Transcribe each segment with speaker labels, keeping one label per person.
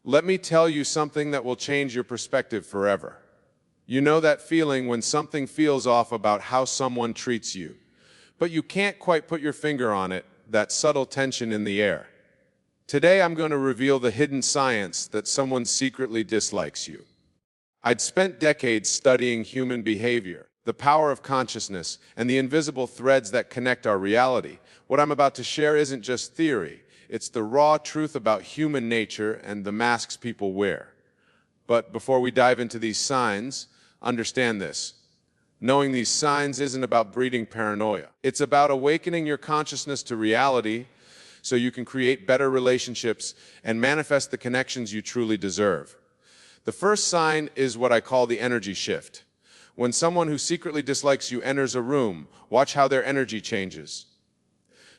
Speaker 1: Let me tell you something that will change your perspective forever. You know that feeling when something feels off about how someone treats you, but you can't quite put your finger on it, that subtle tension in the air. Today I'm going to reveal the hidden science that someone secretly dislikes you. I'd spent decades studying human behavior, the power of consciousness, and the invisible threads that connect our reality. What I'm about to share isn't just theory, it's the raw truth about human nature and the masks people wear. But before we dive into these signs, understand this. Knowing these signs isn't about breeding paranoia. It's about awakening your consciousness to reality so you can create better relationships and manifest the connections you truly deserve. The first sign is what I call the energy shift. When someone who secretly dislikes you enters a room, watch how their energy changes.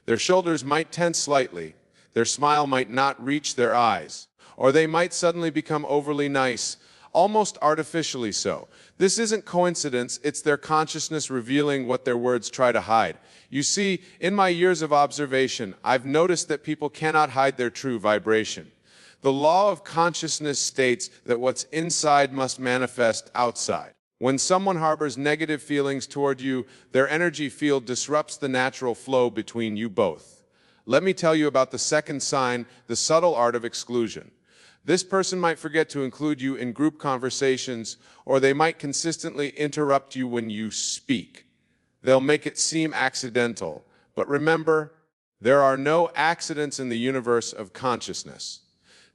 Speaker 1: Their shoulders might tense slightly, their smile might not reach their eyes, or they might suddenly become overly nice, almost artificially so. This isn't coincidence, it's their consciousness revealing what their words try to hide. You see, in my years of observation, I've noticed that people cannot hide their true vibration. The law of consciousness states that what's inside must manifest outside. When someone harbors negative feelings toward you, their energy field disrupts the natural flow between you both. Let me tell you about the second sign, the subtle art of exclusion. This person might forget to include you in group conversations, or they might consistently interrupt you when you speak. They'll make it seem accidental, but remember, there are no accidents in the universe of consciousness.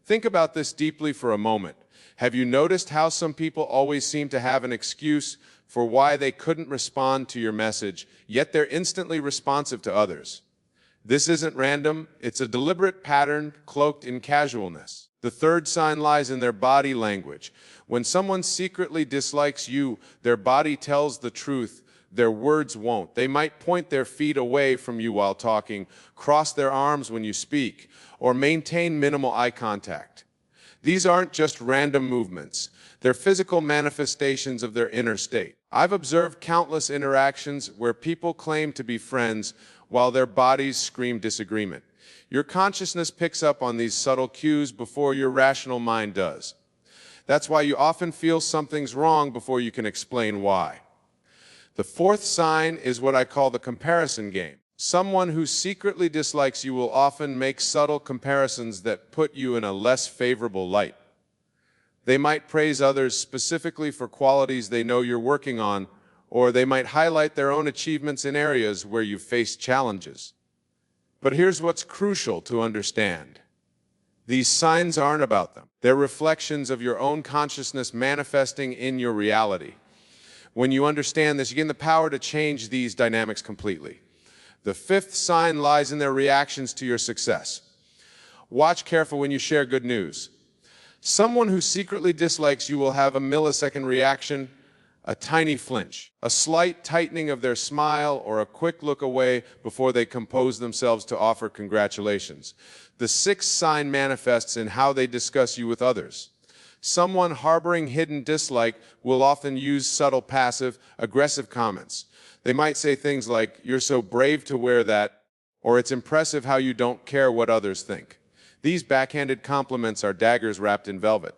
Speaker 1: Think about this deeply for a moment. Have you noticed how some people always seem to have an excuse for why they couldn't respond to your message, yet they're instantly responsive to others? This isn't random, it's a deliberate pattern cloaked in casualness. The third sign lies in their body language. When someone secretly dislikes you, their body tells the truth, their words won't. They might point their feet away from you while talking, cross their arms when you speak, or maintain minimal eye contact. These aren't just random movements. They're physical manifestations of their inner state. I've observed countless interactions where people claim to be friends while their bodies scream disagreement. Your consciousness picks up on these subtle cues before your rational mind does. That's why you often feel something's wrong before you can explain why. The fourth sign is what I call the comparison game. Someone who secretly dislikes you will often make subtle comparisons that put you in a less favorable light. They might praise others specifically for qualities they know you're working on, or they might highlight their own achievements in areas where you've faced challenges. But here's what's crucial to understand. These signs aren't about them. They're reflections of your own consciousness manifesting in your reality. When you understand this, you gain the power to change these dynamics completely. The fifth sign lies in their reactions to your success. Watch careful when you share good news. Someone who secretly dislikes you will have a millisecond reaction, a tiny flinch, a slight tightening of their smile, or a quick look away before they compose themselves to offer congratulations. The sixth sign manifests in how they discuss you with others. Someone harboring hidden dislike will often use subtle, passive, aggressive comments. They might say things like, "You're so brave to wear that," or "It's impressive how you don't care what others think." These backhanded compliments are daggers wrapped in velvet.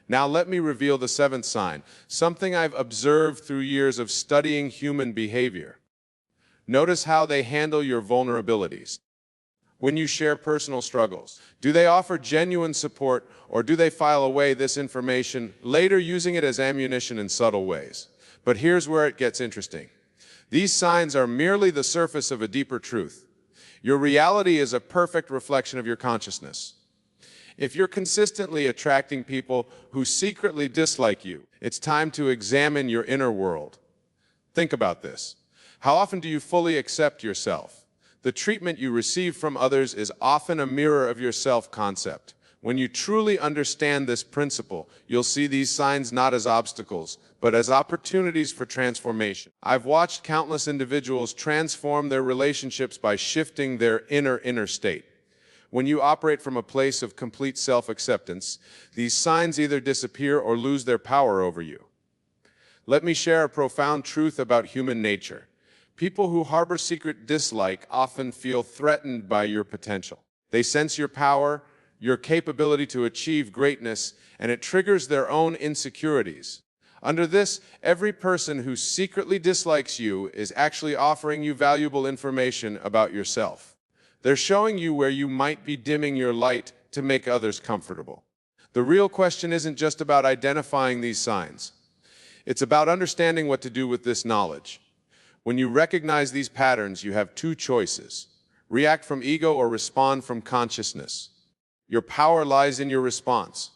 Speaker 1: Now let me reveal the seventh sign, something I've observed through years of studying human behavior. Notice how they handle your vulnerabilities. When you share personal struggles, do they offer genuine support, or do they file away this information, later using it as ammunition in subtle ways? But here's where it gets interesting. These signs are merely the surface of a deeper truth. Your reality is a perfect reflection of your consciousness. If you're consistently attracting people who secretly dislike you, it's time to examine your inner world. Think about this. How often do you fully accept yourself? The treatment you receive from others is often a mirror of your self-concept. When you truly understand this principle, you'll see these signs not as obstacles, but as opportunities for transformation. I've watched countless individuals transform their relationships by shifting their inner state. When you operate from a place of complete self-acceptance, these signs either disappear or lose their power over you. Let me share a profound truth about human nature. People who harbor secret dislike often feel threatened by your potential. They sense your power, your capability to achieve greatness, and it triggers their own insecurities. Under this, every person who secretly dislikes you is actually offering you valuable information about yourself. They're showing you where you might be dimming your light to make others comfortable. The real question isn't just about identifying these signs. It's about understanding what to do with this knowledge. When you recognize these patterns, you have two choices: react from ego or respond from consciousness. Your power lies in your response.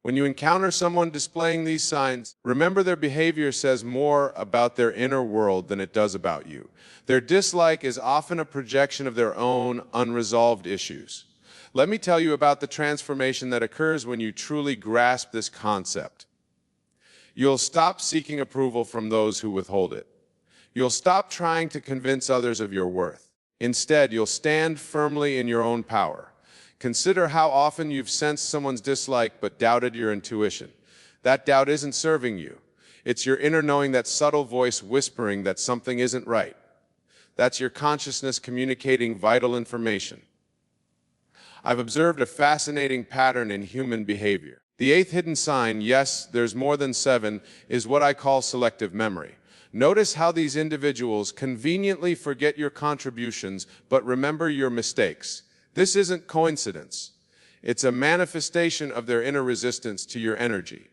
Speaker 1: When you encounter someone displaying these signs, remember their behavior says more about their inner world than it does about you. Their dislike is often a projection of their own unresolved issues. Let me tell you about the transformation that occurs when you truly grasp this concept. You'll stop seeking approval from those who withhold it. You'll stop trying to convince others of your worth. Instead, you'll stand firmly in your own power. Consider how often you've sensed someone's dislike but doubted your intuition. That doubt isn't serving you. It's your inner knowing, that subtle voice whispering that something isn't right. That's your consciousness communicating vital information. I've observed a fascinating pattern in human behavior. The eighth hidden sign, yes, there's more than 7, is what I call selective memory. Notice how these individuals conveniently forget your contributions but remember your mistakes. This isn't coincidence. It's a manifestation of their inner resistance to your energy.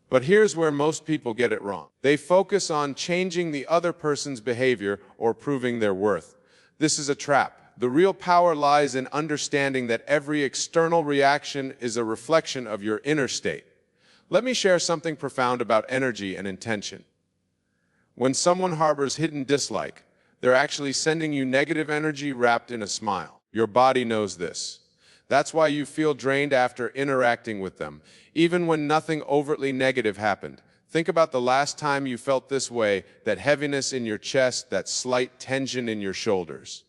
Speaker 1: But here's where most people get it wrong. They focus on changing the other person's behavior or proving their worth. This is a trap. The real power lies in understanding that every external reaction is a reflection of your inner state. Let me share something profound about energy and intention. When someone harbors hidden dislike, they're actually sending you negative energy wrapped in a smile. Your body knows this. That's why you feel drained after interacting with them, even when nothing overtly negative happened. Think about the last time you felt this way, that heaviness in your chest, that slight tension in your shoulders.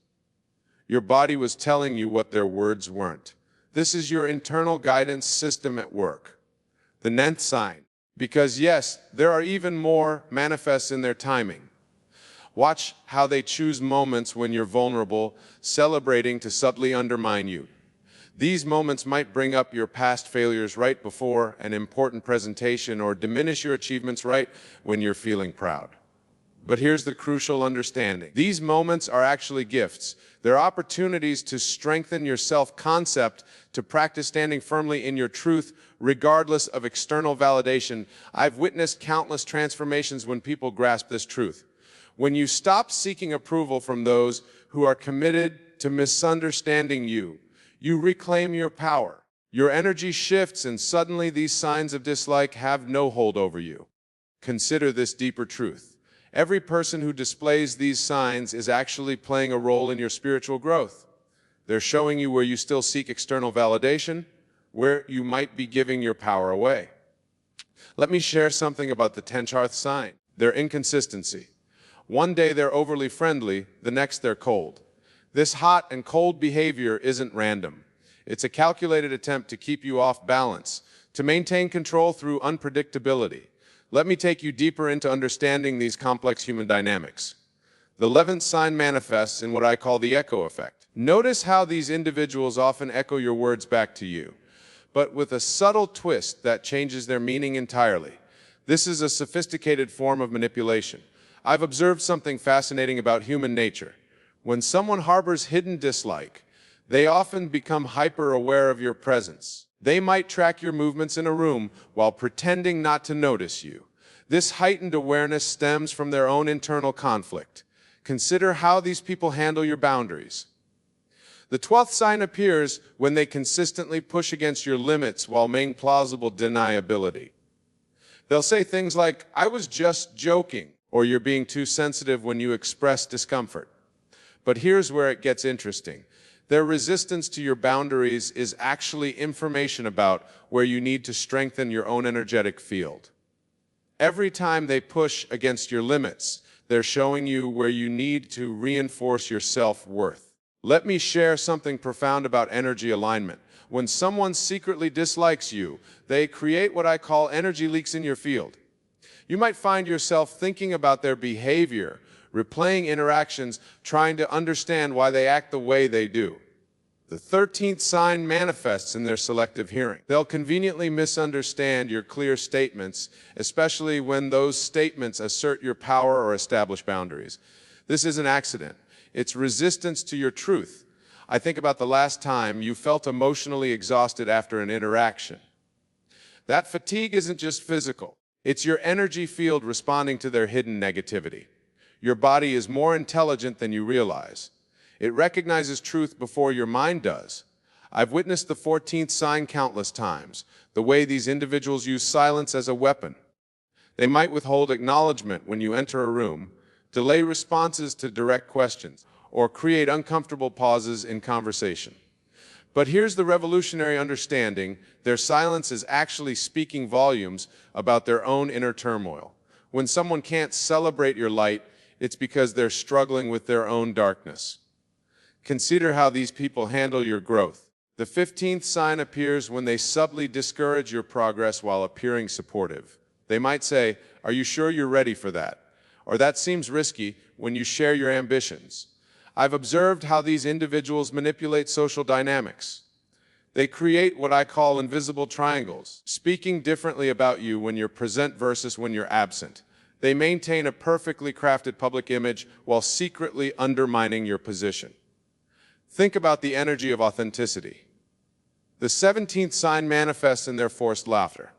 Speaker 1: Your body was telling you what their words weren't. This is your internal guidance system at work. The 9th sign. Because yes, there are even more, manifests in their timing. Watch how they choose moments when you're vulnerable, celebrating to subtly undermine you. These moments might bring up your past failures right before an important presentation, or diminish your achievements right when you're feeling proud. But here's the crucial understanding. These moments are actually gifts. They're opportunities to strengthen your self-concept, to practice standing firmly in your truth, regardless of external validation. I've witnessed countless transformations when people grasp this truth. When you stop seeking approval from those who are committed to misunderstanding you, you reclaim your power. Your energy shifts, and suddenly these signs of dislike have no hold over you. Consider this deeper truth. Every person who displays these signs is actually playing a role in your spiritual growth. They're showing you where you still seek external validation, where you might be giving your power away. Let me share something about the 10th sign, their inconsistency. One day they're overly friendly, the next they're cold. This hot and cold behavior isn't random. It's a calculated attempt to keep you off balance, to maintain control through unpredictability. Let me take you deeper into understanding these complex human dynamics. The 11th sign manifests in what I call the echo effect. Notice how these individuals often echo your words back to you, but with a subtle twist that changes their meaning entirely. This is a sophisticated form of manipulation. I've observed something fascinating about human nature. When someone harbors hidden dislike, they often become hyper-aware of your presence. They might track your movements in a room while pretending not to notice you. This heightened awareness stems from their own internal conflict. Consider how these people handle your boundaries. The 12th sign appears when they consistently push against your limits while maintaining plausible deniability. They'll say things like, "I was just joking," or "you're being too sensitive" when you express discomfort. But here's where it gets interesting. Their resistance to your boundaries is actually information about where you need to strengthen your own energetic field. Every time they push against your limits, they're showing you where you need to reinforce your self-worth. Let me share something profound about energy alignment. When someone secretly dislikes you, they create what I call energy leaks in your field. You might find yourself thinking about their behavior, replaying interactions, trying to understand why they act the way they do. The 13th sign manifests in their selective hearing. They'll conveniently misunderstand your clear statements, especially when those statements assert your power or establish boundaries. This is an accident. It's resistance to your truth. I think about the last time you felt emotionally exhausted after an interaction. That fatigue isn't just physical. It's your energy field responding to their hidden negativity. Your body is more intelligent than you realize. It recognizes truth before your mind does. I've witnessed the 14th sign countless times, the way these individuals use silence as a weapon. They might withhold acknowledgement when you enter a room, delay responses to direct questions, or create uncomfortable pauses in conversation. But here's the revolutionary understanding: their silence is actually speaking volumes about their own inner turmoil. When someone can't celebrate your light, it's because they're struggling with their own darkness. Consider how these people handle your growth. The 15th sign appears when they subtly discourage your progress while appearing supportive. They might say, "Are you sure you're ready for that?" Or "That seems risky," when you share your ambitions. I've observed how these individuals manipulate social dynamics. They create what I call invisible triangles, speaking differently about you when you're present versus when you're absent. They maintain a perfectly crafted public image while secretly undermining your position. Think about the energy of authenticity. The 17th sign manifests in their forced laughter.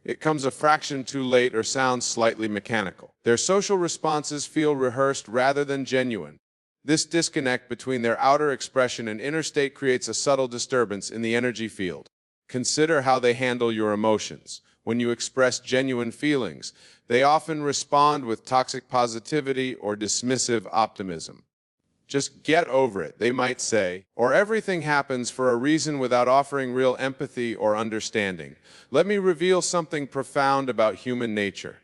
Speaker 1: It comes a fraction too late or sounds slightly mechanical. Their social responses feel rehearsed rather than genuine. This disconnect between their outer expression and inner state creates a subtle disturbance in the energy field. Consider how they handle your emotions. When you express genuine feelings, they often respond with toxic positivity or dismissive optimism. "Just get over it," they might say, or "Everything happens for a reason," without offering real empathy or understanding. Let me reveal something profound about human nature.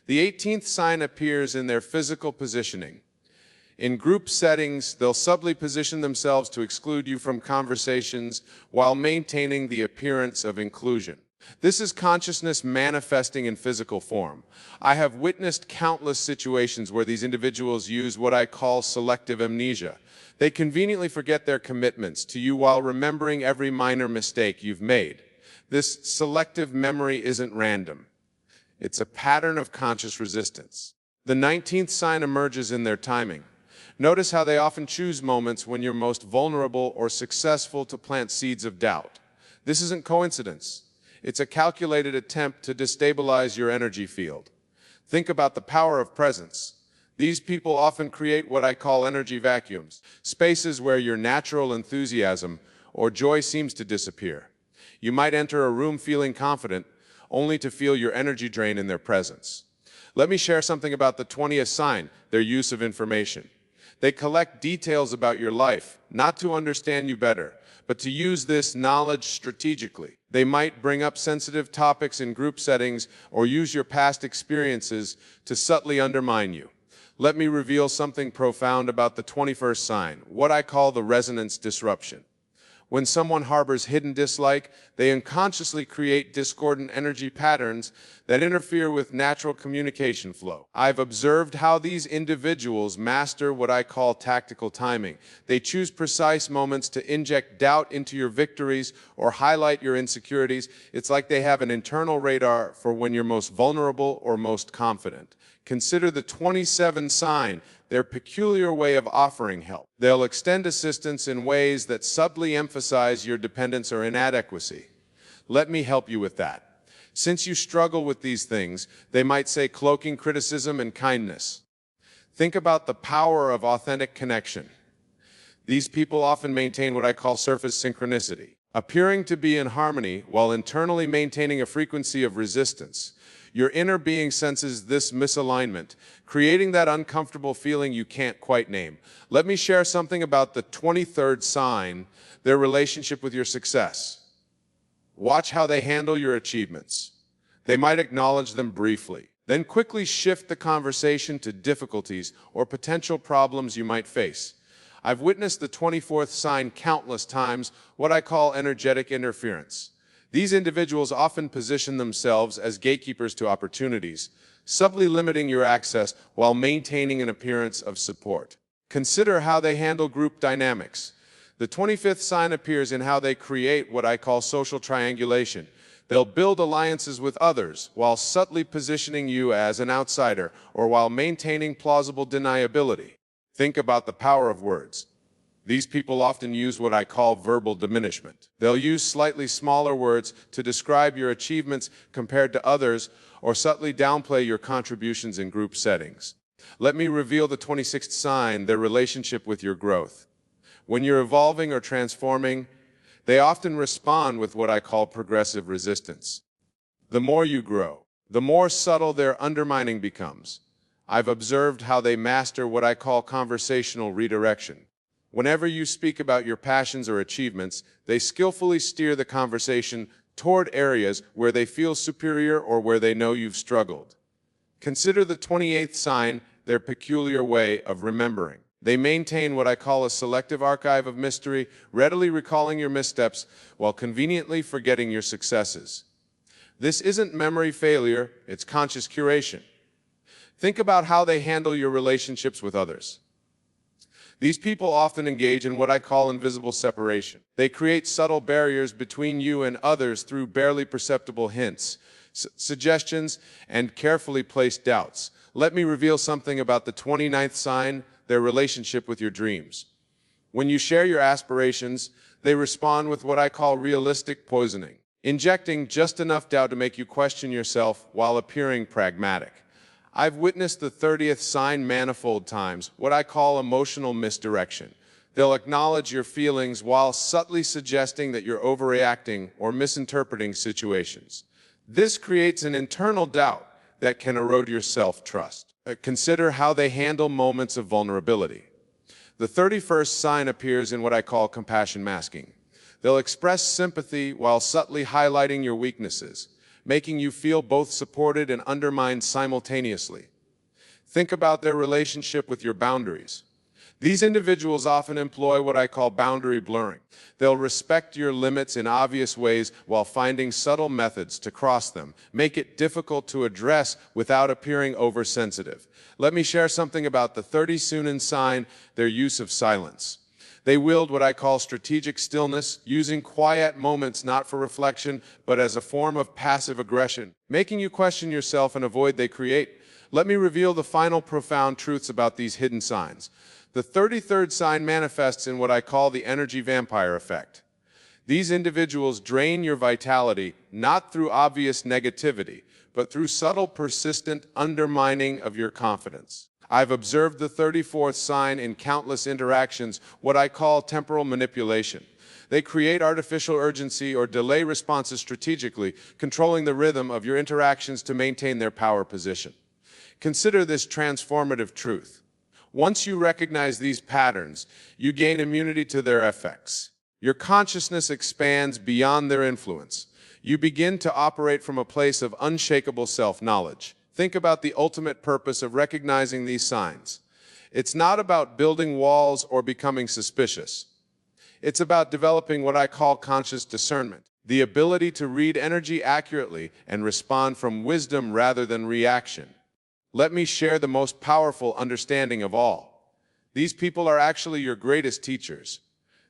Speaker 1: The 18th sign appears in their physical positioning. In group settings, they'll subtly position themselves to exclude you from conversations while maintaining the appearance of inclusion. This is consciousness manifesting in physical form. I have witnessed countless situations where these individuals use what I call selective amnesia. They conveniently forget their commitments to you while remembering every minor mistake you've made. This selective memory isn't random. It's a pattern of conscious resistance. The 19th sign emerges in their timing. Notice how they often choose moments when you're most vulnerable or successful to plant seeds of doubt. This isn't coincidence. It's a calculated attempt to destabilize your energy field. Think about the power of presence. These people often create what I call energy vacuums, spaces where your natural enthusiasm or joy seems to disappear. You might enter a room feeling confident, only to feel your energy drain in their presence. Let me share something about the 20th sign, their use of information. They collect details about your life, not to understand you better, but to use this knowledge strategically. They might bring up sensitive topics in group settings or use your past experiences to subtly undermine you. Let me reveal something profound about the 21st sign, what I call the resonance disruption. When someone harbors hidden dislike, they unconsciously create discordant energy patterns that interfere with natural communication flow. I've observed how these individuals master what I call tactical timing. They choose precise moments to inject doubt into your victories or highlight your insecurities. It's like they have an internal radar for when you're most vulnerable or most confident. Consider the 27 sign, their peculiar way of offering help. They'll extend assistance in ways that subtly emphasize your dependence or inadequacy. Let me help you with that. Since you struggle with these things, they might say, cloaking criticism and kindness. Think about the power of authentic connection. These people often maintain what I call surface synchronicity, appearing to be in harmony while internally maintaining a frequency of resistance. Your inner being senses this misalignment, creating that uncomfortable feeling you can't quite name. Let me share something about the 23rd sign, their relationship with your success. Watch how they handle your achievements. They might acknowledge them briefly, then quickly shift the conversation to difficulties or potential problems you might face. I've witnessed the 24th sign countless times, what I call energetic interference. These individuals often position themselves as gatekeepers to opportunities, subtly limiting your access while maintaining an appearance of support. Consider how they handle group dynamics. The The 25th sign appears in how they create what I call social triangulation. They'll build alliances with others while subtly positioning you as an outsider or while maintaining plausible deniability. Think about the power of words. These people often use what I call verbal diminishment. They'll use slightly smaller words to describe your achievements compared to others or subtly downplay your contributions in group settings. Let me reveal the 26th sign, their relationship with your growth. When you're evolving or transforming, they often respond with what I call progressive resistance. The more you grow, the more subtle their undermining becomes. I've observed how they master what I call conversational redirection. Whenever you speak about your passions or achievements, they skillfully steer the conversation toward areas where they feel superior or where they know you've struggled. Consider the 28th sign, their peculiar way of remembering. They maintain what I call a selective archive of mystery, readily recalling your missteps while conveniently forgetting your successes. This isn't memory failure, it's conscious curation. Think about how they handle your relationships with others. These people often engage in what I call invisible separation. They create subtle barriers between you and others through barely perceptible hints, suggestions, and carefully placed doubts. Let me reveal something about the 29th sign, their relationship with your dreams. When you share your aspirations, they respond with what I call realistic poisoning, injecting just enough doubt to make you question yourself while appearing pragmatic. I've witnessed the 30th sign manifold times, what I call emotional misdirection. They'll acknowledge your feelings while subtly suggesting that you're overreacting or misinterpreting situations. This creates an internal doubt that can erode your self-trust. Consider how they handle moments of vulnerability. The 31st sign appears in what I call compassion masking. They'll express sympathy while subtly highlighting your weaknesses, making you feel both supported and undermined simultaneously. Think about their relationship with your boundaries. These individuals often employ what I call boundary blurring. They'll respect your limits in obvious ways while finding subtle methods to cross them, make it difficult to address without appearing oversensitive. Let me share something about the 30 Sunan sign, their use of silence. They wield what I call strategic stillness, using quiet moments not for reflection, but as a form of passive aggression, making you question yourself and a void they create. Let me reveal the final profound truths about these hidden signs. The 33rd sign manifests in what I call the energy vampire effect. These individuals drain your vitality not through obvious negativity, but through subtle, persistent undermining of your confidence. I've observed the 34th sign in countless interactions, what I call temporal manipulation. They create artificial urgency or delay responses strategically, controlling the rhythm of your interactions to maintain their power position. Consider this transformative truth. Once you recognize these patterns, you gain immunity to their effects. Your consciousness expands beyond their influence. You begin to operate from a place of unshakable self-knowledge. Think about the ultimate purpose of recognizing these signs. It's not about building walls or becoming suspicious. It's about developing what I call conscious discernment, the ability to read energy accurately and respond from wisdom rather than reaction. Let me share the most powerful understanding of all. These people are actually your greatest teachers.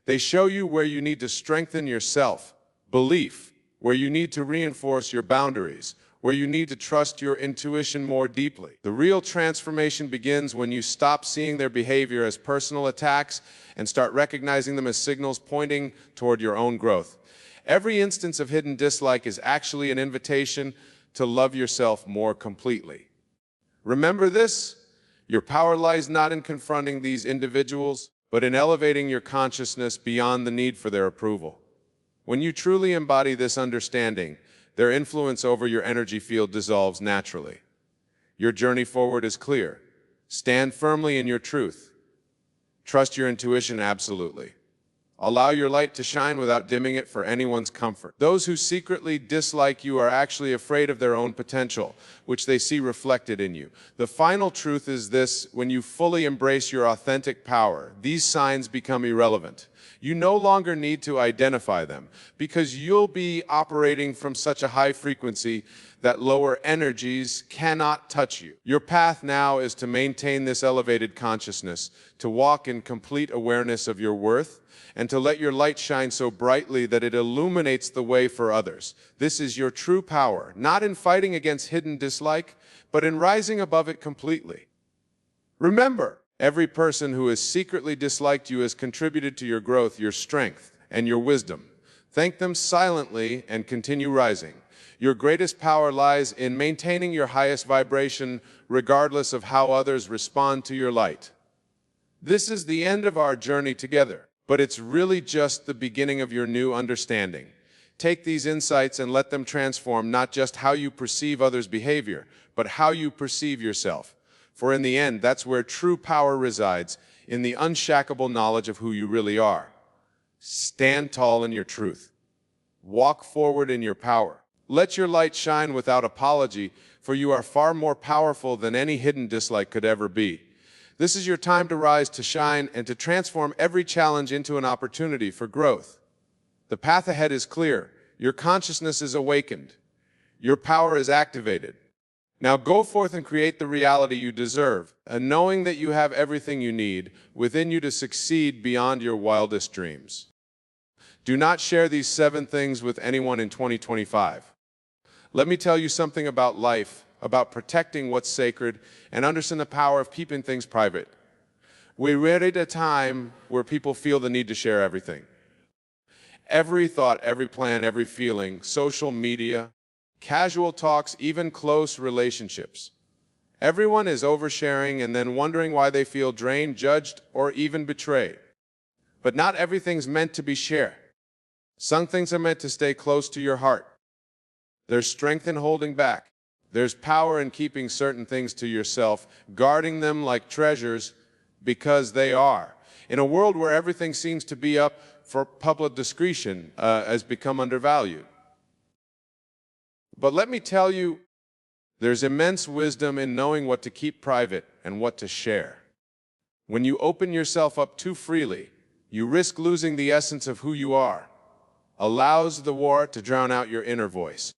Speaker 1: They show you where you need to strengthen your self-belief, where you need to reinforce your boundaries, where you need to trust your intuition more deeply. The real transformation begins when you stop seeing their behavior as personal attacks and start recognizing them as signals pointing toward your own growth. Every instance of hidden dislike is actually an invitation to love yourself more completely. Remember this, your power lies not in confronting these individuals, but in elevating your consciousness beyond the need for their approval. When you truly embody this understanding, their influence over your energy field dissolves naturally. Your journey forward is clear. Stand firmly in your truth. Trust your intuition absolutely. Allow your light to shine without dimming it for anyone's comfort. Those who secretly dislike you are actually afraid of their own potential, which they see reflected in you. The final truth is this: when you fully embrace your authentic power, these signs become irrelevant. You no longer need to identify them because you'll be operating from such a high frequency that lower energies cannot touch you. Your path now is to maintain this elevated consciousness, to walk in complete awareness of your worth, and to let your light shine so brightly that it illuminates the way for others. This is your true power, not in fighting against hidden dislike, but in rising above it completely. Remember, every person who has secretly disliked you has contributed to your growth, your strength, and your wisdom. Thank them silently and continue rising. Your greatest power lies in maintaining your highest vibration regardless of how others respond to your light. This is the end of our journey together, but it's really just the beginning of your new understanding. Take these insights and let them transform not just how you perceive others' behavior, but how you perceive yourself. For in the end, that's where true power resides, in the unshackable knowledge of who you really are. Stand tall in your truth. Walk forward in your power. Let your light shine without apology, for you are far more powerful than any hidden dislike could ever be. This is your time to rise, to shine, and to transform every challenge into an opportunity for growth. The path ahead is clear. Your consciousness is awakened. Your power is activated. Now go forth and create the reality you deserve, and knowing that you have everything you need within you to succeed beyond your wildest dreams. Do not share these 7 things with anyone in 2025. Let me tell you something about life, about protecting what's sacred, and understand the power of keeping things private. We're at a time where people feel the need to share everything. Every thought, every plan, every feeling, social media, casual talks, even close relationships. Everyone is oversharing and then wondering why they feel drained, judged, or even betrayed. But not everything's meant to be shared. Some things are meant to stay close to your heart. There's strength in holding back. There's power in keeping certain things to yourself, guarding them like treasures because they are. In a world where everything seems to be up for public discretion, has become undervalued. But let me tell you, there's immense wisdom in knowing what to keep private and what to share. When you open yourself up too freely, you risk losing the essence of who you are. Allows the war to drown out your inner voice.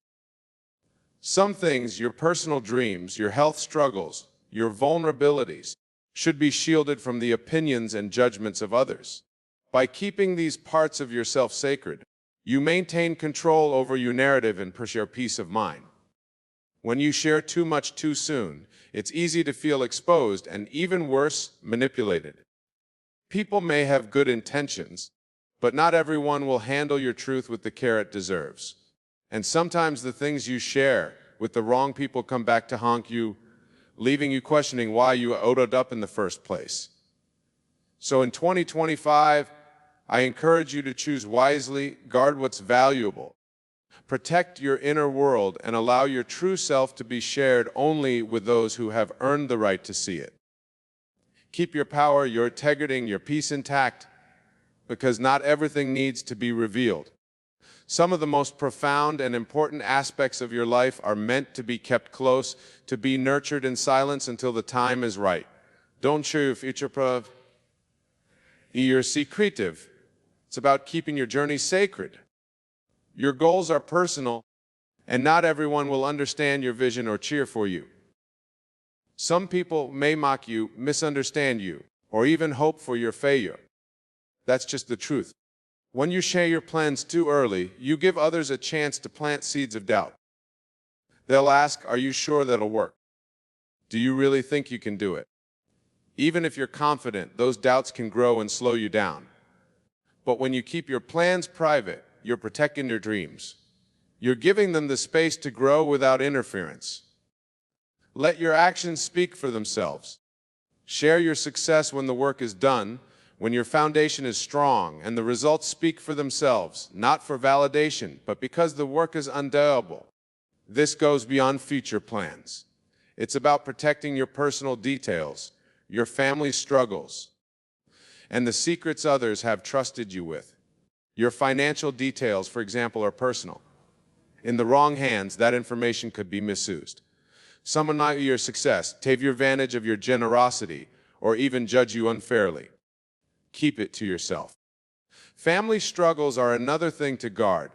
Speaker 1: Some things, your personal dreams, your health struggles, your vulnerabilities, should be shielded from the opinions and judgments of others. By keeping these parts of yourself sacred, you maintain control over your narrative and push your peace of mind. When you share too much too soon, it's easy to feel exposed and, even worse, manipulated. People may have good intentions, but not everyone will handle your truth with the care it deserves. And sometimes the things you share with the wrong people come back to haunt you, leaving you questioning why you owed up in the first place. So in 2025, I encourage you to choose wisely, guard what's valuable, protect your inner world, and allow your true self to be shared only with those who have earned the right to see it. Keep your power, your integrity, and your peace intact, because not everything needs to be revealed. Some of the most profound and important aspects of your life are meant to be kept close, to be nurtured in silence until the time is right. Don't share your future proof. You're secretive. It's about keeping your journey sacred. Your goals are personal, and not everyone will understand your vision or cheer for you. Some people may mock you, misunderstand you, or even hope for your failure. That's just the truth. When you share your plans too early, you give others a chance to plant seeds of doubt. They'll ask, "Are you sure that'll work? Do you really think you can do it?" Even if you're confident, those doubts can grow and slow you down. But when you keep your plans private, you're protecting your dreams. You're giving them the space to grow without interference. Let your actions speak for themselves. Share your success when the work is done, when your foundation is strong and the results speak for themselves, not for validation, but because the work is undeniable. This goes beyond future plans. It's about protecting your personal details, your family struggles, and the secrets others have trusted you with. Your financial details, for example, are personal. In the wrong hands, that information could be misused. Someone might your success, take advantage of your generosity, or even judge you unfairly. Keep it to yourself. Family struggles are another thing to guard.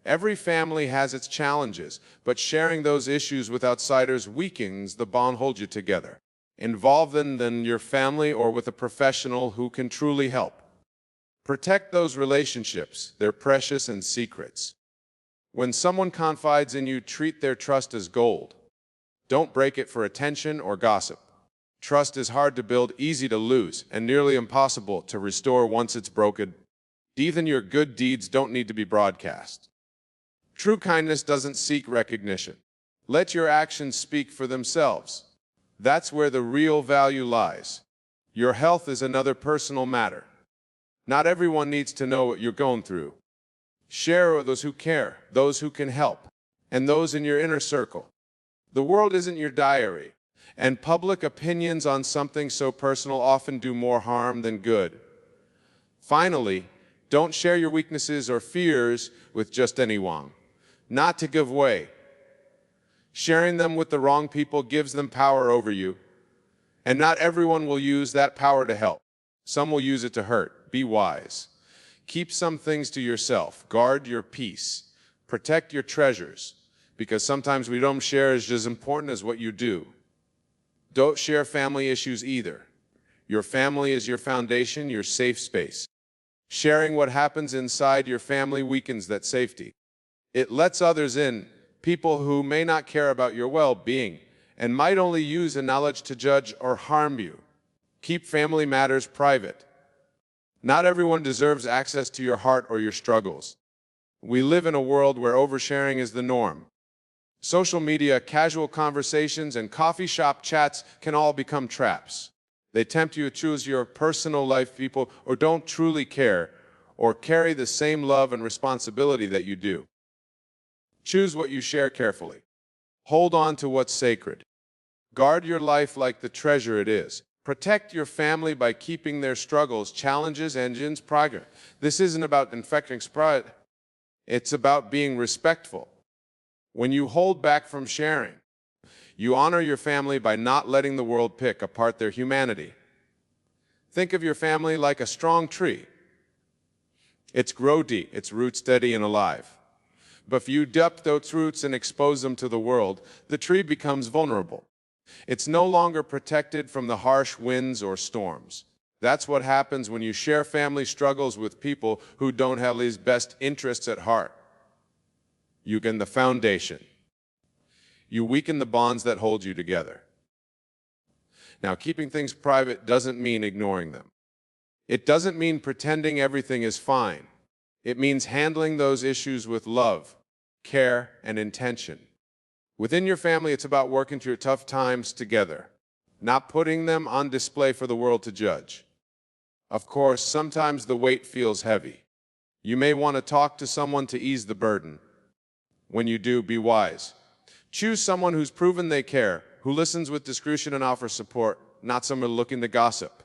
Speaker 1: Every family has its challenges, but sharing those issues with outsiders weakens the bond holds you together. Involve them in your family or with a professional who can truly help. Protect those relationships, they're precious and secrets. When someone confides in you, treat their trust as gold. Don't break it for attention or gossip. Trust is hard to build, easy to lose, and nearly impossible to restore once it's broken. Even your good deeds don't need to be broadcast. True kindness doesn't seek recognition. Let your actions speak for themselves. That's where the real value lies. Your health is another personal matter. Not everyone needs to know what you're going through. Share with those who care, those who can help, and those in your inner circle. The world isn't your diary, and public opinions on something so personal often do more harm than good. Finally, don't share your weaknesses or fears with just anyone. Not to give way. Sharing them with the wrong people gives them power over you, and not everyone will use that power to help. Some will use it to hurt. Be wise. Keep some things to yourself. Guard your peace. Protect your treasures, because sometimes we don't share is as important as what you do. Don't share family issues either. Your family is your foundation, your safe space. Sharing what happens inside your family weakens that safety. It lets others in, people who may not care about your well-being and might only use the knowledge to judge or harm you. Keep family matters private. Not everyone deserves access to your heart or your struggles. We live in a world where oversharing is the norm. Social media, casual conversations, and coffee shop chats can all become traps. They tempt you to choose your personal life people or don't truly care or carry the same love and responsibility that you do. Choose what you share carefully. Hold on to what's sacred. Guard your life like the treasure it is. Protect your family by keeping their struggles, challenges, engines, progress. This isn't about infecting pride. It's about being respectful. When you hold back from sharing, you honor your family by not letting the world pick apart their humanity. Think of your family like a strong tree. It's grow deep, its roots steady and alive. But if you dump those roots and expose them to the world, the tree becomes vulnerable. It's no longer protected from the harsh winds or storms. That's what happens when you share family struggles with people who don't have his best interests at heart. You weaken the foundation. You weaken the bonds that hold you together. Now, keeping things private doesn't mean ignoring them. It doesn't mean pretending everything is fine. It means handling those issues with love, care, and intention. Within your family, it's about working through tough times together, not putting them on display for the world to judge. Of course, sometimes the weight feels heavy. You may want to talk to someone to ease the burden. When you do, be wise. Choose someone who's proven they care, who listens with discretion and offers support, not someone looking to gossip.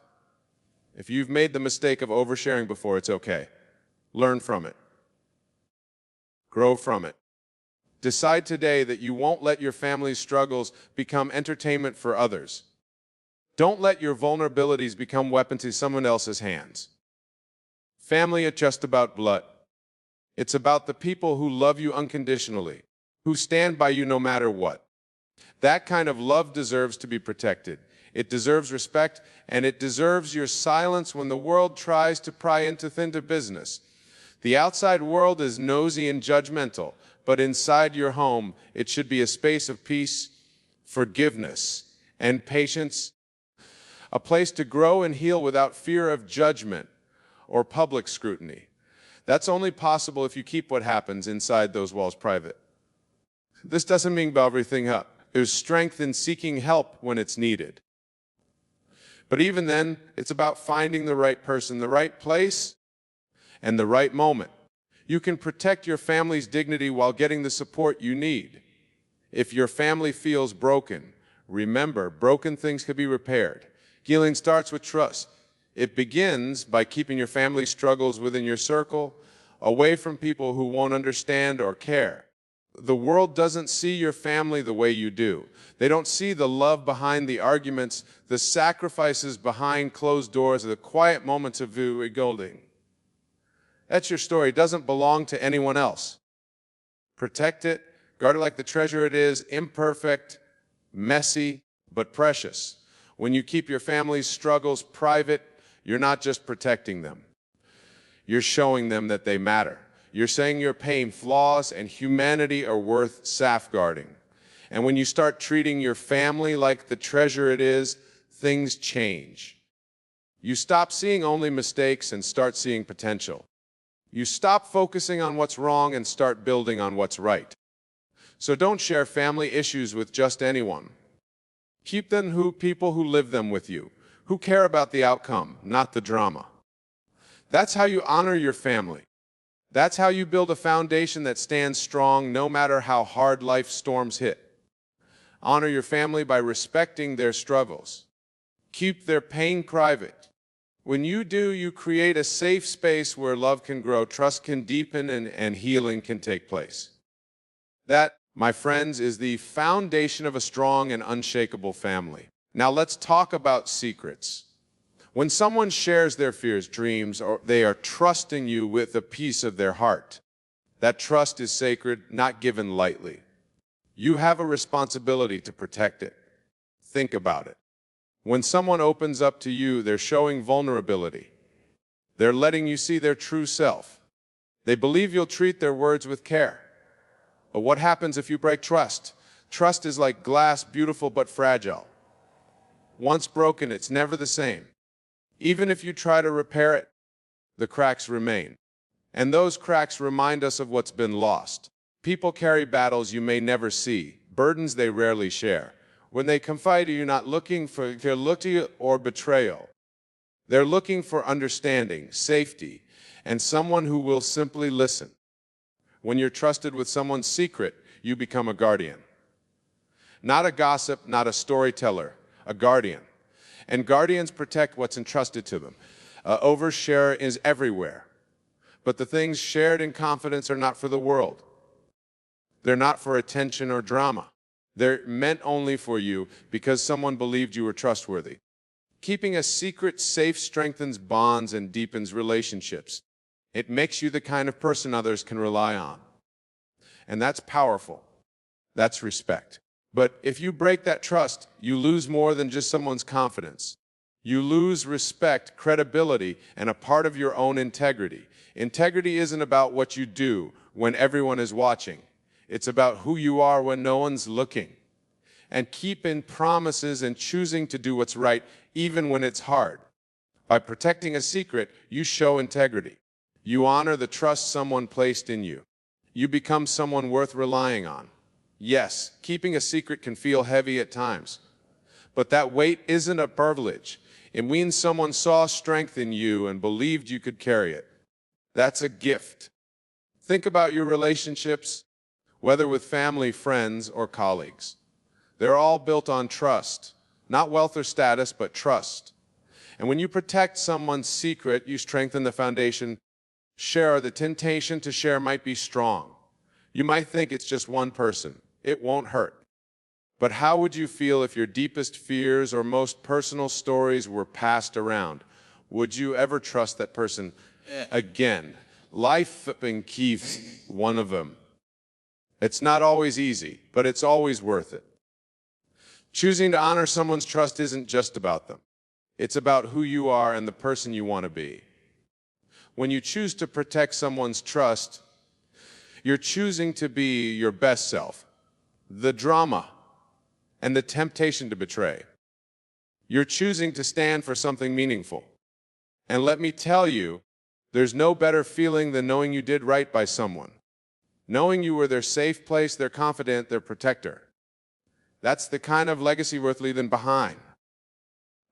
Speaker 1: If you've made the mistake of oversharing before, it's okay. Learn from it. Grow from it. Decide today that you won't let your family's struggles become entertainment for others. Don't let your vulnerabilities become weapons in someone else's hands. Family is just about blood. It's about the people who love you unconditionally, who stand by you no matter what. That kind of love deserves to be protected. It deserves respect, and it deserves your silence when the world tries to pry into business. The outside world is nosy and judgmental, but inside your home, it should be a space of peace, forgiveness, and patience. A place to grow and heal without fear of judgment or public scrutiny. That's only possible if you keep what happens inside those walls private. This doesn't mean bow everything up. There's strength in seeking help when it's needed. But even then, it's about finding the right person, the right place, and the right moment. You can protect your family's dignity while getting the support you need. If your family feels broken, remember, broken things can be repaired. Healing starts with trust. It begins by keeping your family struggles within your circle, away from people who won't understand or care. The world doesn't see your family the way you do. They don't see the love behind the arguments, the sacrifices behind closed doors, the quiet moments of rebuilding. That's your story. It doesn't belong to anyone else. Protect it, guard it like the treasure it is, imperfect, messy, but precious. When you keep your family's struggles private, you're not just protecting them. You're showing them that they matter. You're saying your pain, flaws, and humanity are worth safeguarding. And when you start treating your family like the treasure it is, things change. You stop seeing only mistakes and start seeing potential. You stop focusing on what's wrong and start building on what's right. So don't share family issues with just anyone. Keep them people who live them with you, who care about the outcome, not the drama. That's how you honor your family. That's how you build a foundation that stands strong no matter how hard life storms hit. Honor your family by respecting their struggles. Keep their pain private. When you do, you create a safe space where love can grow, trust can deepen, and healing can take place. That, my friends, is the foundation of a strong and unshakable family. Now let's talk about secrets. When someone shares their fears, dreams, or they are trusting you with a piece of their heart, that trust is sacred, not given lightly. You have a responsibility to protect it. Think about it. When someone opens up to you, they're showing vulnerability. They're letting you see their true self. They believe you'll treat their words with care. But what happens if you break trust? Trust is like glass, beautiful but fragile. Once broken, it's never the same. Even if you try to repair it, the cracks remain. And those cracks remind us of what's been lost. People carry battles you may never see, burdens they rarely share. When they confide, you're not looking for loyalty or betrayal. They're looking for understanding, safety, and someone who will simply listen. When you're trusted with someone's secret, you become a guardian. Not a gossip, not a storyteller, a guardian. And guardians protect what's entrusted to them. Overshare is everywhere. But the things shared in confidence are not for the world. They're not for attention or drama. They're meant only for you because someone believed you were trustworthy. Keeping a secret safe strengthens bonds and deepens relationships. It makes you the kind of person others can rely on. And that's powerful. That's respect. But if you break that trust, you lose more than just someone's confidence. You lose respect, credibility, and a part of your own integrity. Integrity isn't about what you do when everyone is watching. It's about who you are when no one's looking. And keeping promises and choosing to do what's right even when it's hard. By protecting a secret, you show integrity. You honor the trust someone placed in you. You become someone worth relying on. Yes, keeping a secret can feel heavy at times. But that weight isn't a privilege. It means someone saw strength in you and believed you could carry it. That's a gift. Think about your relationships, whether with family, friends, or colleagues. They're all built on trust. Not wealth or status, but trust. And when you protect someone's secret, you strengthen the foundation. The temptation to share might be strong. You might think it's just one person. It won't hurt. But how would you feel if your deepest fears or most personal stories were passed around? Would you ever trust that person again? Life keeps one of them. It's not always easy, but it's always worth it. Choosing to honor someone's trust isn't just about them. It's about who you are and the person you want to be. When you choose to protect someone's trust, you're choosing to be your best self. The drama and the temptation to betray. You're choosing to stand for something meaningful. And let me tell you, there's no better feeling than knowing you did right by someone. Knowing you were their safe place, their confidant, their protector. That's the kind of legacy worth leaving behind.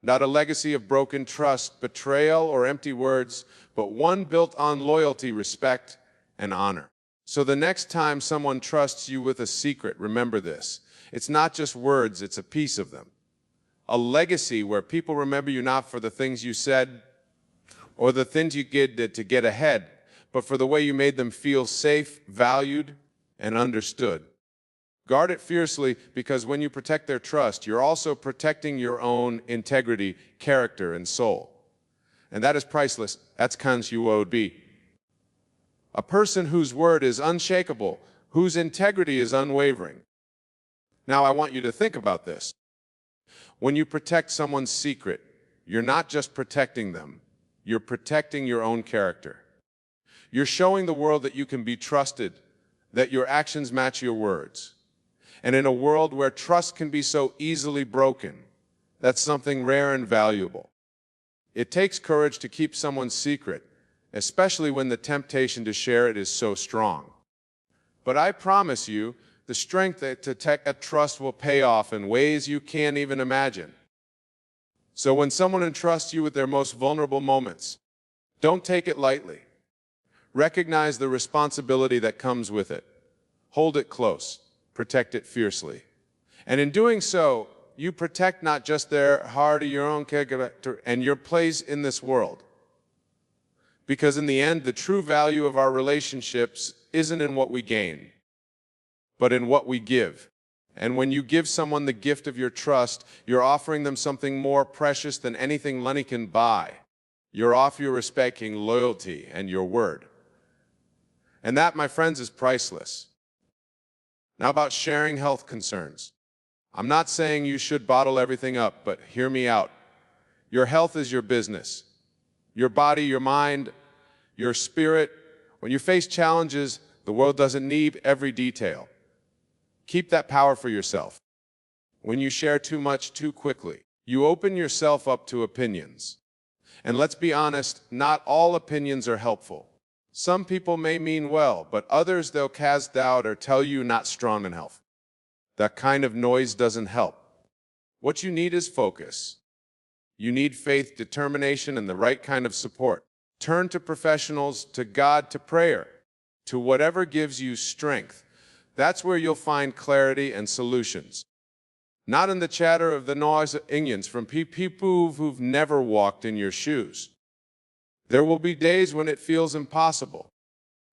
Speaker 1: Not a legacy of broken trust, betrayal, or empty words, but one built on loyalty, respect, and honor. So the next time someone trusts you with a secret, remember this. It's not just words, it's a piece of them. A legacy where people remember you not for the things you said or the things you did to get ahead, but for the way you made them feel safe, valued, and understood. Guard it fiercely, because when you protect their trust, you're also protecting your own integrity, character, and soul. And that is priceless. That's Kans UOD. A person whose word is unshakable, whose integrity is unwavering. Now I want you to think about this. When you protect someone's secret, you're not just protecting them, you're protecting your own character. You're showing the world that you can be trusted, that your actions match your words. And in a world where trust can be so easily broken, that's something rare and valuable. It takes courage to keep someone's secret, especially when the temptation to share it is so strong. But I promise you, the strength to protect that trust will pay off in ways you can't even imagine. So when someone entrusts you with their most vulnerable moments, don't take it lightly. Recognize the responsibility that comes with it. Hold it close. Protect it fiercely. And in doing so, you protect not just their heart or your own character and your place in this world. Because in the end, the true value of our relationships isn't in what we gain, but in what we give. And when you give someone the gift of your trust, you're offering them something more precious than anything money can buy. You're offering your respect, loyalty, and your word. And that, my friends, is priceless. Now about sharing health concerns. I'm not saying you should bottle everything up, but hear me out. Your health is your business. Your body, your mind, your spirit. When you face challenges, the world doesn't need every detail. Keep that power for yourself. When you share too much too quickly, you open yourself up to opinions. And let's be honest, not all opinions are helpful. Some people may mean well, but others they'll cast doubt or tell you not strong in health. That kind of noise doesn't help. What you need is focus. You need faith, determination, and the right kind of support. Turn to professionals, to God, to prayer, to whatever gives you strength. That's where you'll find clarity and solutions. Not in the chatter of the noise of opinions from people who've never walked in your shoes. There will be days when it feels impossible,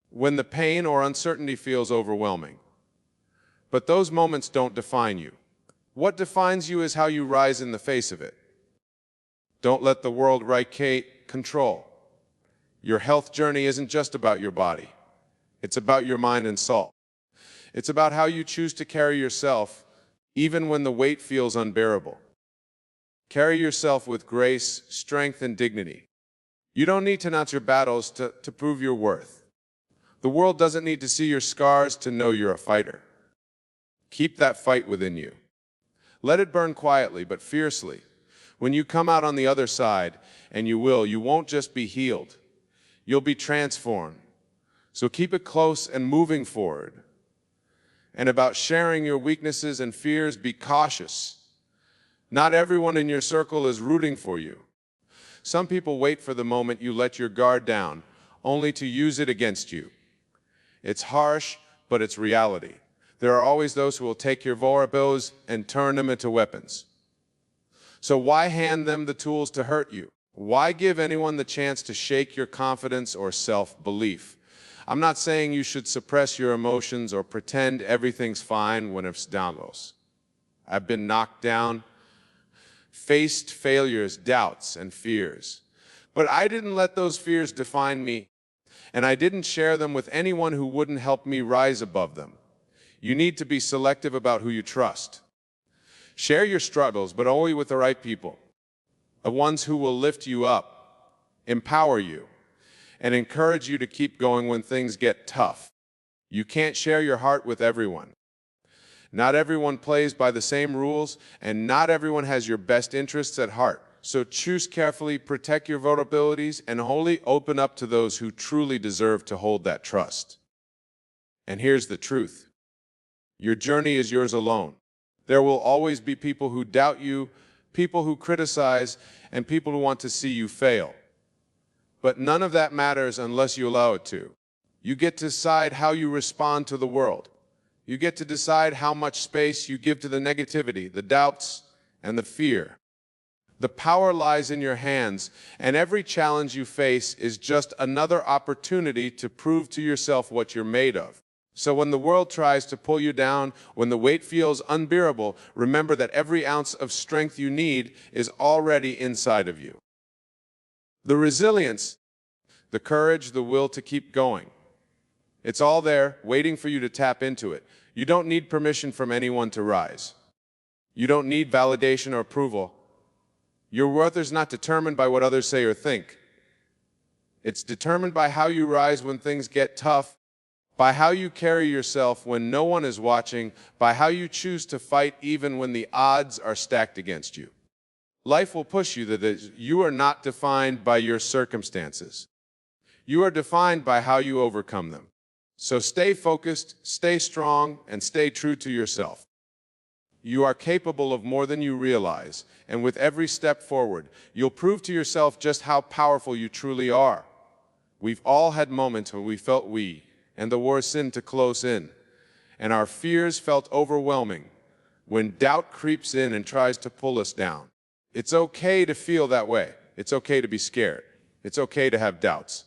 Speaker 1: when the pain or uncertainty feels overwhelming. But those moments don't define you. What defines you is how you rise in the face of it. Don't let the world dictate control. Your health journey isn't just about your body. It's about your mind and soul. It's about how you choose to carry yourself, even when the weight feels unbearable. Carry yourself with grace, strength, and dignity. You don't need to announce your battles to prove your worth. The world doesn't need to see your scars to know you're a fighter. Keep that fight within you. Let it burn quietly but fiercely. When you come out on the other side, and you won't just be healed. You'll be transformed. So keep it close and moving forward. And about sharing your weaknesses and fears, be cautious. Not everyone in your circle is rooting for you. Some people wait for the moment you let your guard down, only to use it against you. It's harsh, but it's reality. There are always those who will take your vulnerabilities and turn them into weapons. So why hand them the tools to hurt you? Why give anyone the chance to shake your confidence or self-belief? I'm not saying you should suppress your emotions or pretend everything's fine when it's down low. I've been knocked down, faced failures, doubts, and fears. But I didn't let those fears define me, and I didn't share them with anyone who wouldn't help me rise above them. You need to be selective about who you trust. Share your struggles, but only with the right people, the ones who will lift you up, empower you, and encourage you to keep going when things get tough. You can't share your heart with everyone. Not everyone plays by the same rules, and not everyone has your best interests at heart. So choose carefully, protect your vulnerabilities, and wholly open up to those who truly deserve to hold that trust. And here's the truth. Your journey is yours alone. There will always be people who doubt you, people who criticize, and people who want to see you fail. But none of that matters unless you allow it to. You get to decide how you respond to the world. You get to decide how much space you give to the negativity, the doubts, and the fear. The power lies in your hands, and every challenge you face is just another opportunity to prove to yourself what you're made of. So when the world tries to pull you down, when the weight feels unbearable, remember that every ounce of strength you need is already inside of you. The resilience, the courage, the will to keep going. It's all there, waiting for you to tap into it. You don't need permission from anyone to rise. You don't need validation or approval. Your worth is not determined by what others say or think. It's determined by how you rise when things get tough, by how you carry yourself when no one is watching, by how you choose to fight even when the odds are stacked against you. Life will push you that you are not defined by your circumstances. You are defined by how you overcome them. So stay focused, stay strong, and stay true to yourself. You are capable of more than you realize, and with every step forward, you'll prove to yourself just how powerful you truly are. We've all had moments when we felt and the war seemed to close in, and our fears felt overwhelming, when doubt creeps in and tries to pull us down. It's okay to feel that way. It's okay to be scared. It's okay to have doubts.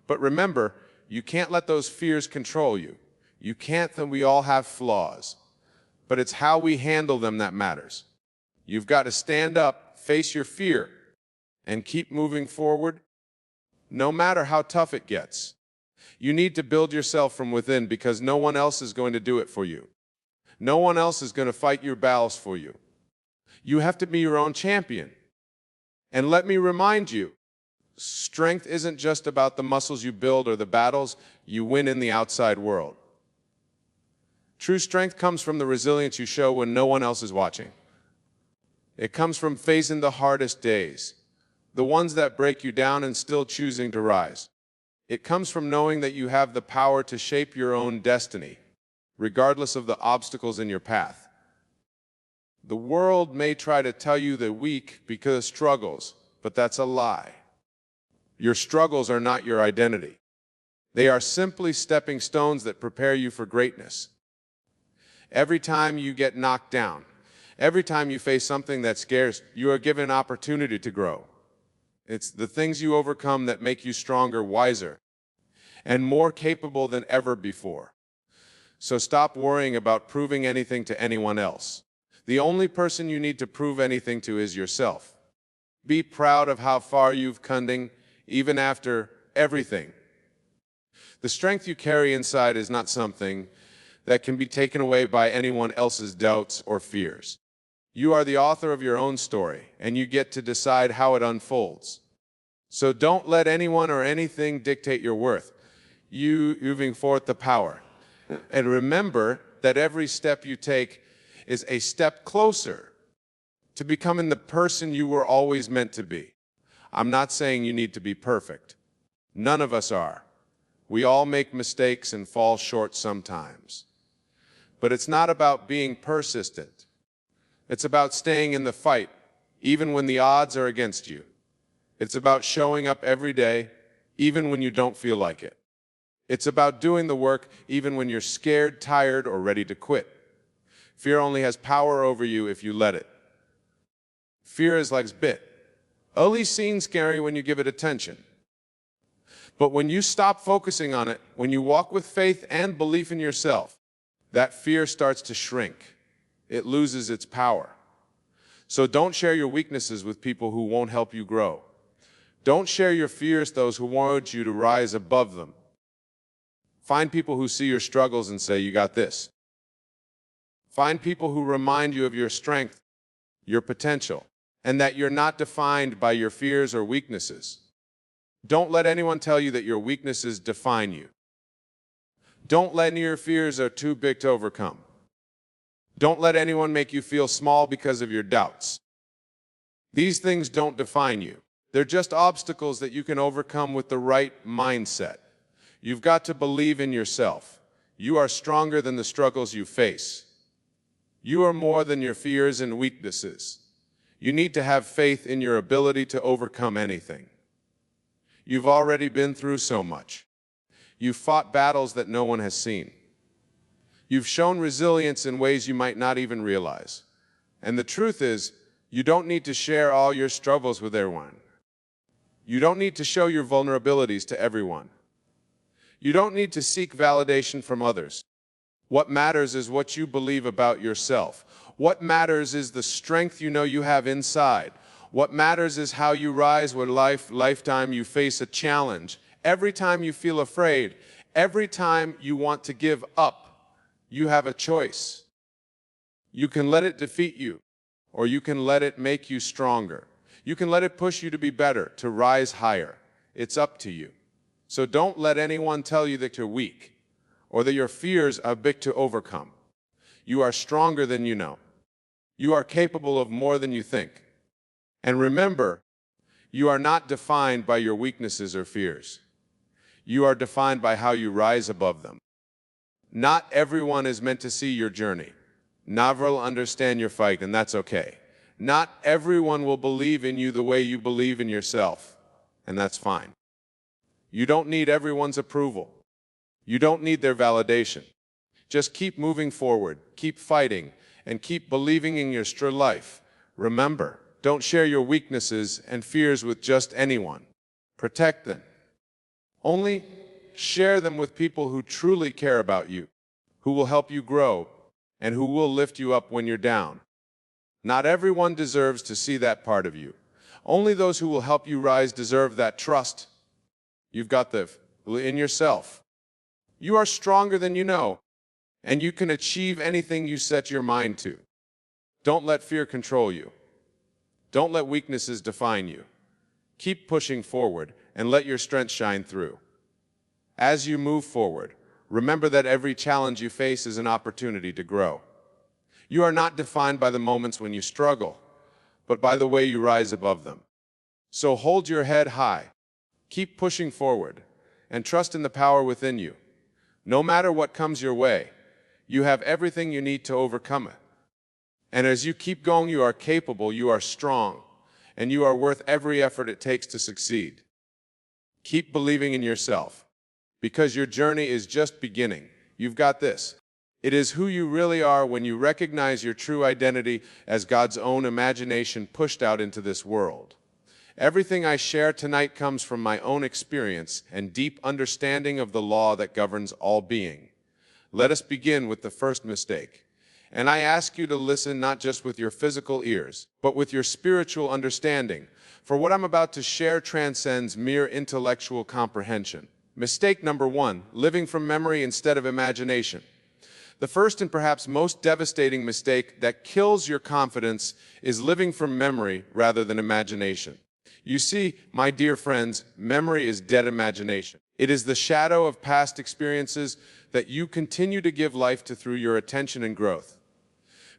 Speaker 1: But remember, you can't let those fears control you. You can't, and we all have flaws. But it's how we handle them that matters. You've got to stand up, face your fear, and keep moving forward, no matter how tough it gets. You need to build yourself from within because no one else is going to do it for you. No one else is going to fight your battles for you. You have to be your own champion. And let me remind you, strength isn't just about the muscles you build or the battles you win in the outside world. True strength comes from the resilience you show when no one else is watching. It comes from facing the hardest days, the ones that break you down and still choosing to rise. It comes from knowing that you have the power to shape your own destiny, regardless of the obstacles in your path. The world may try to tell you they're weak because of struggles, but that's a lie. Your struggles are not your identity. They are simply stepping stones that prepare you for greatness. Every time you get knocked down, every time you face something that scares, you are given an opportunity to grow. It's the things you overcome that make you stronger, wiser, and more capable than ever before. So stop worrying about proving anything to anyone else. The only person you need to prove anything to is yourself. Be proud of how far you've come, even after everything. The strength you carry inside is not something that can be taken away by anyone else's doubts or fears. You are the author of your own story, and you get to decide how it unfolds. So don't let anyone or anything dictate your worth. You moving forth the power. And remember that every step you take is a step closer to becoming the person you were always meant to be. I'm not saying you need to be perfect. None of us are. We all make mistakes and fall short sometimes. But it's not about being persistent. It's about staying in the fight, even when the odds are against you. It's about showing up every day, even when you don't feel like it. It's about doing the work, even when you're scared, tired, or ready to quit. Fear only has power over you if you let it. Fear is like a bit. Only seen scary when you give it attention. But when you stop focusing on it, when you walk with faith and belief in yourself, that fear starts to shrink. It loses its power. So don't share your weaknesses with people who won't help you grow. Don't share your fears with those who want you to rise above them. Find people who see your struggles and say, "You got this." Find people who remind you of your strength, your potential, and that you're not defined by your fears or weaknesses. Don't let anyone tell you that your weaknesses define you. Don't let your fears are too big to overcome. Don't let anyone make you feel small because of your doubts. These things don't define you. They're just obstacles that you can overcome with the right mindset. You've got to believe in yourself. You are stronger than the struggles you face. You are more than your fears and weaknesses. You need to have faith in your ability to overcome anything. You've already been through so much. You've fought battles that no one has seen. You've shown resilience in ways you might not even realize. And the truth is, you don't need to share all your struggles with everyone. You don't need to show your vulnerabilities to everyone. You don't need to seek validation from others. What matters is what you believe about yourself. What matters is the strength you know you have inside. What matters is how you rise when lifetime you face a challenge. Every time you feel afraid, Every time you want to give up, you have a choice. You can let it defeat you, or you can let it make you stronger. You can let it push you to be better, to rise higher. It's up to you. So don't let anyone tell you that you're weak, or that your fears are big to overcome. You are stronger than you know. You are capable of more than you think. And remember, you are not defined by your weaknesses or fears. You are defined by how you rise above them. Not everyone is meant to see your journey. Not everyone will understand your fight, and that's okay. Not everyone will believe in you the way you believe in yourself, and that's fine. You don't need everyone's approval. You don't need their validation. Just keep moving forward, keep fighting, and keep believing in your true life. Remember, don't share your weaknesses and fears with just anyone. Protect them. Only share them with people who truly care about you, who will help you grow, and who will lift you up when you're down. Not everyone deserves to see that part of you. Only those who will help you rise deserve that trust. You've got the in yourself. You are stronger than you know, and you can achieve anything you set your mind to. Don't let fear control you. Don't let weaknesses define you. Keep pushing forward and let your strength shine through. As you move forward, remember that every challenge you face is an opportunity to grow. You are not defined by the moments when you struggle, but by the way you rise above them. So hold your head high, keep pushing forward, and trust in the power within you. No matter what comes your way, you have everything you need to overcome it. And as you keep going, you are capable, you are strong, and you are worth every effort it takes to succeed. Keep believing in yourself, because your journey is just beginning. You've got this. It is who you really are when you recognize your true identity as God's own imagination pushed out into this world. Everything I share tonight comes from my own experience and deep understanding of the law that governs all being. Let us begin with the first mistake. And I ask you to listen not just with your physical ears, but with your spiritual understanding, for what I'm about to share transcends mere intellectual comprehension. Mistake number 1, living from memory instead of imagination. The first and perhaps most devastating mistake that kills your confidence is living from memory rather than imagination. You see, my dear friends, memory is dead imagination. It is the shadow of past experiences that you continue to give life to through your attention and growth.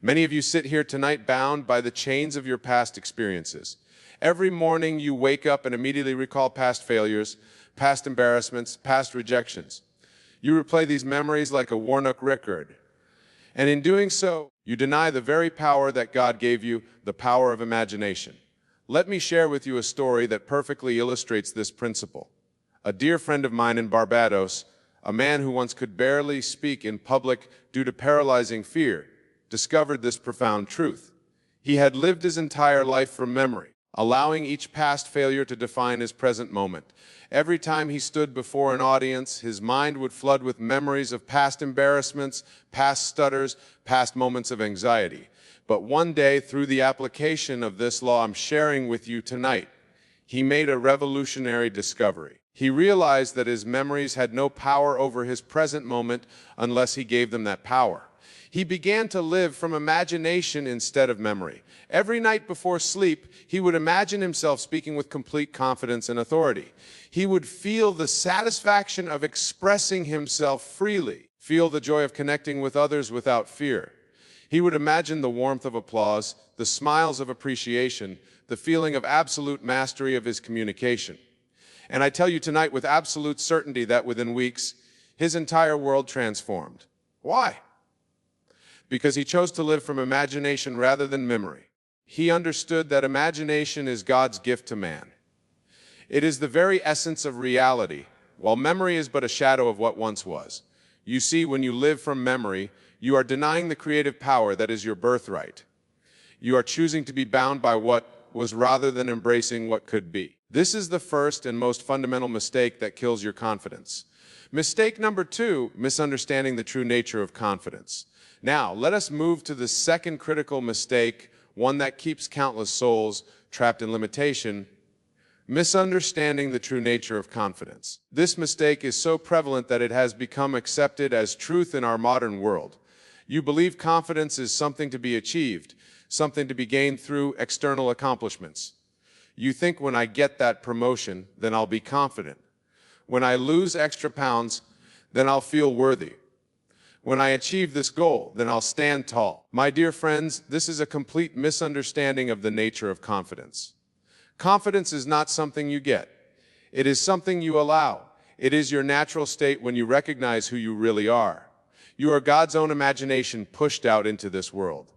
Speaker 1: Many of you sit here tonight bound by the chains of your past experiences. Every morning you wake up and immediately recall past failures, past embarrassments, past rejections. You replay these memories like a worn-out record. And in doing so, you deny the very power that God gave you, the power of imagination. Let me share with you a story that perfectly illustrates this principle. A dear friend of mine in Barbados, a man who once could barely speak in public due to paralyzing fear, discovered this profound truth. He had lived his entire life from memory, allowing each past failure to define his present moment. Every time he stood before an audience, his mind would flood with memories of past embarrassments, past stutters, past moments of anxiety. But one day, through the application of this law I'm sharing with you tonight, he made a revolutionary discovery. He realized that his memories had no power over his present moment unless he gave them that power. He began to live from imagination instead of memory. Every night before sleep, he would imagine himself speaking with complete confidence and authority. He would feel the satisfaction of expressing himself freely, feel the joy of connecting with others without fear. He would imagine the warmth of applause, the smiles of appreciation, the feeling of absolute mastery of his communication. And I tell you tonight with absolute certainty that within weeks, his entire world transformed. Why? Because he chose to live from imagination rather than memory. He understood that imagination is God's gift to man. It is the very essence of reality, while memory is but a shadow of what once was. You see, when you live from memory, you are denying the creative power that is your birthright. You are choosing to be bound by what was rather than embracing what could be. This is the first and most fundamental mistake that kills your confidence. Mistake number 2, misunderstanding the true nature of confidence. Now, let us move to the second critical mistake, one that keeps countless souls trapped in limitation. Misunderstanding the true nature of confidence. This mistake is so prevalent that it has become accepted as truth in our modern world. You believe confidence is something to be achieved, something to be gained through external accomplishments. You think, when I get that promotion, then I'll be confident. When I lose extra pounds, then I'll feel worthy. When I achieve this goal, then I'll stand tall. My dear friends, this is a complete misunderstanding of the nature of confidence. Confidence is not something you get. It is something you allow. It is your natural state when you recognize who you really are. You are God's own imagination pushed out into this world.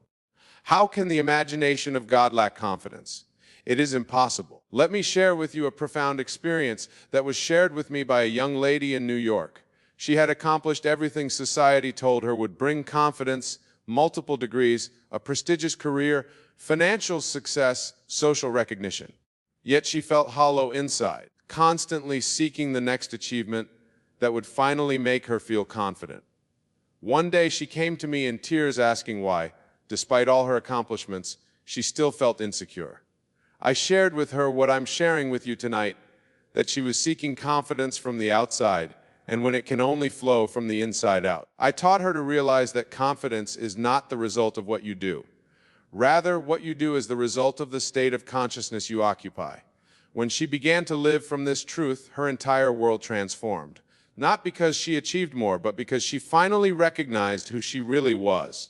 Speaker 1: How can the imagination of God lack confidence? It is impossible. Let me share with you a profound experience that was shared with me by a young lady in New York. She had accomplished everything society told her would bring confidence: multiple degrees, a prestigious career, financial success, social recognition. Yet she felt hollow inside, constantly seeking the next achievement that would finally make her feel confident. One day she came to me in tears asking why, despite all her accomplishments, she still felt insecure. I shared with her what I'm sharing with you tonight, that she was seeking confidence from the outside, and when it can only flow from the inside out. I taught her to realize that confidence is not the result of what you do. Rather, what you do is the result of the state of consciousness you occupy. When she began to live from this truth, her entire world transformed. Not because she achieved more, but because she finally recognized who she really was.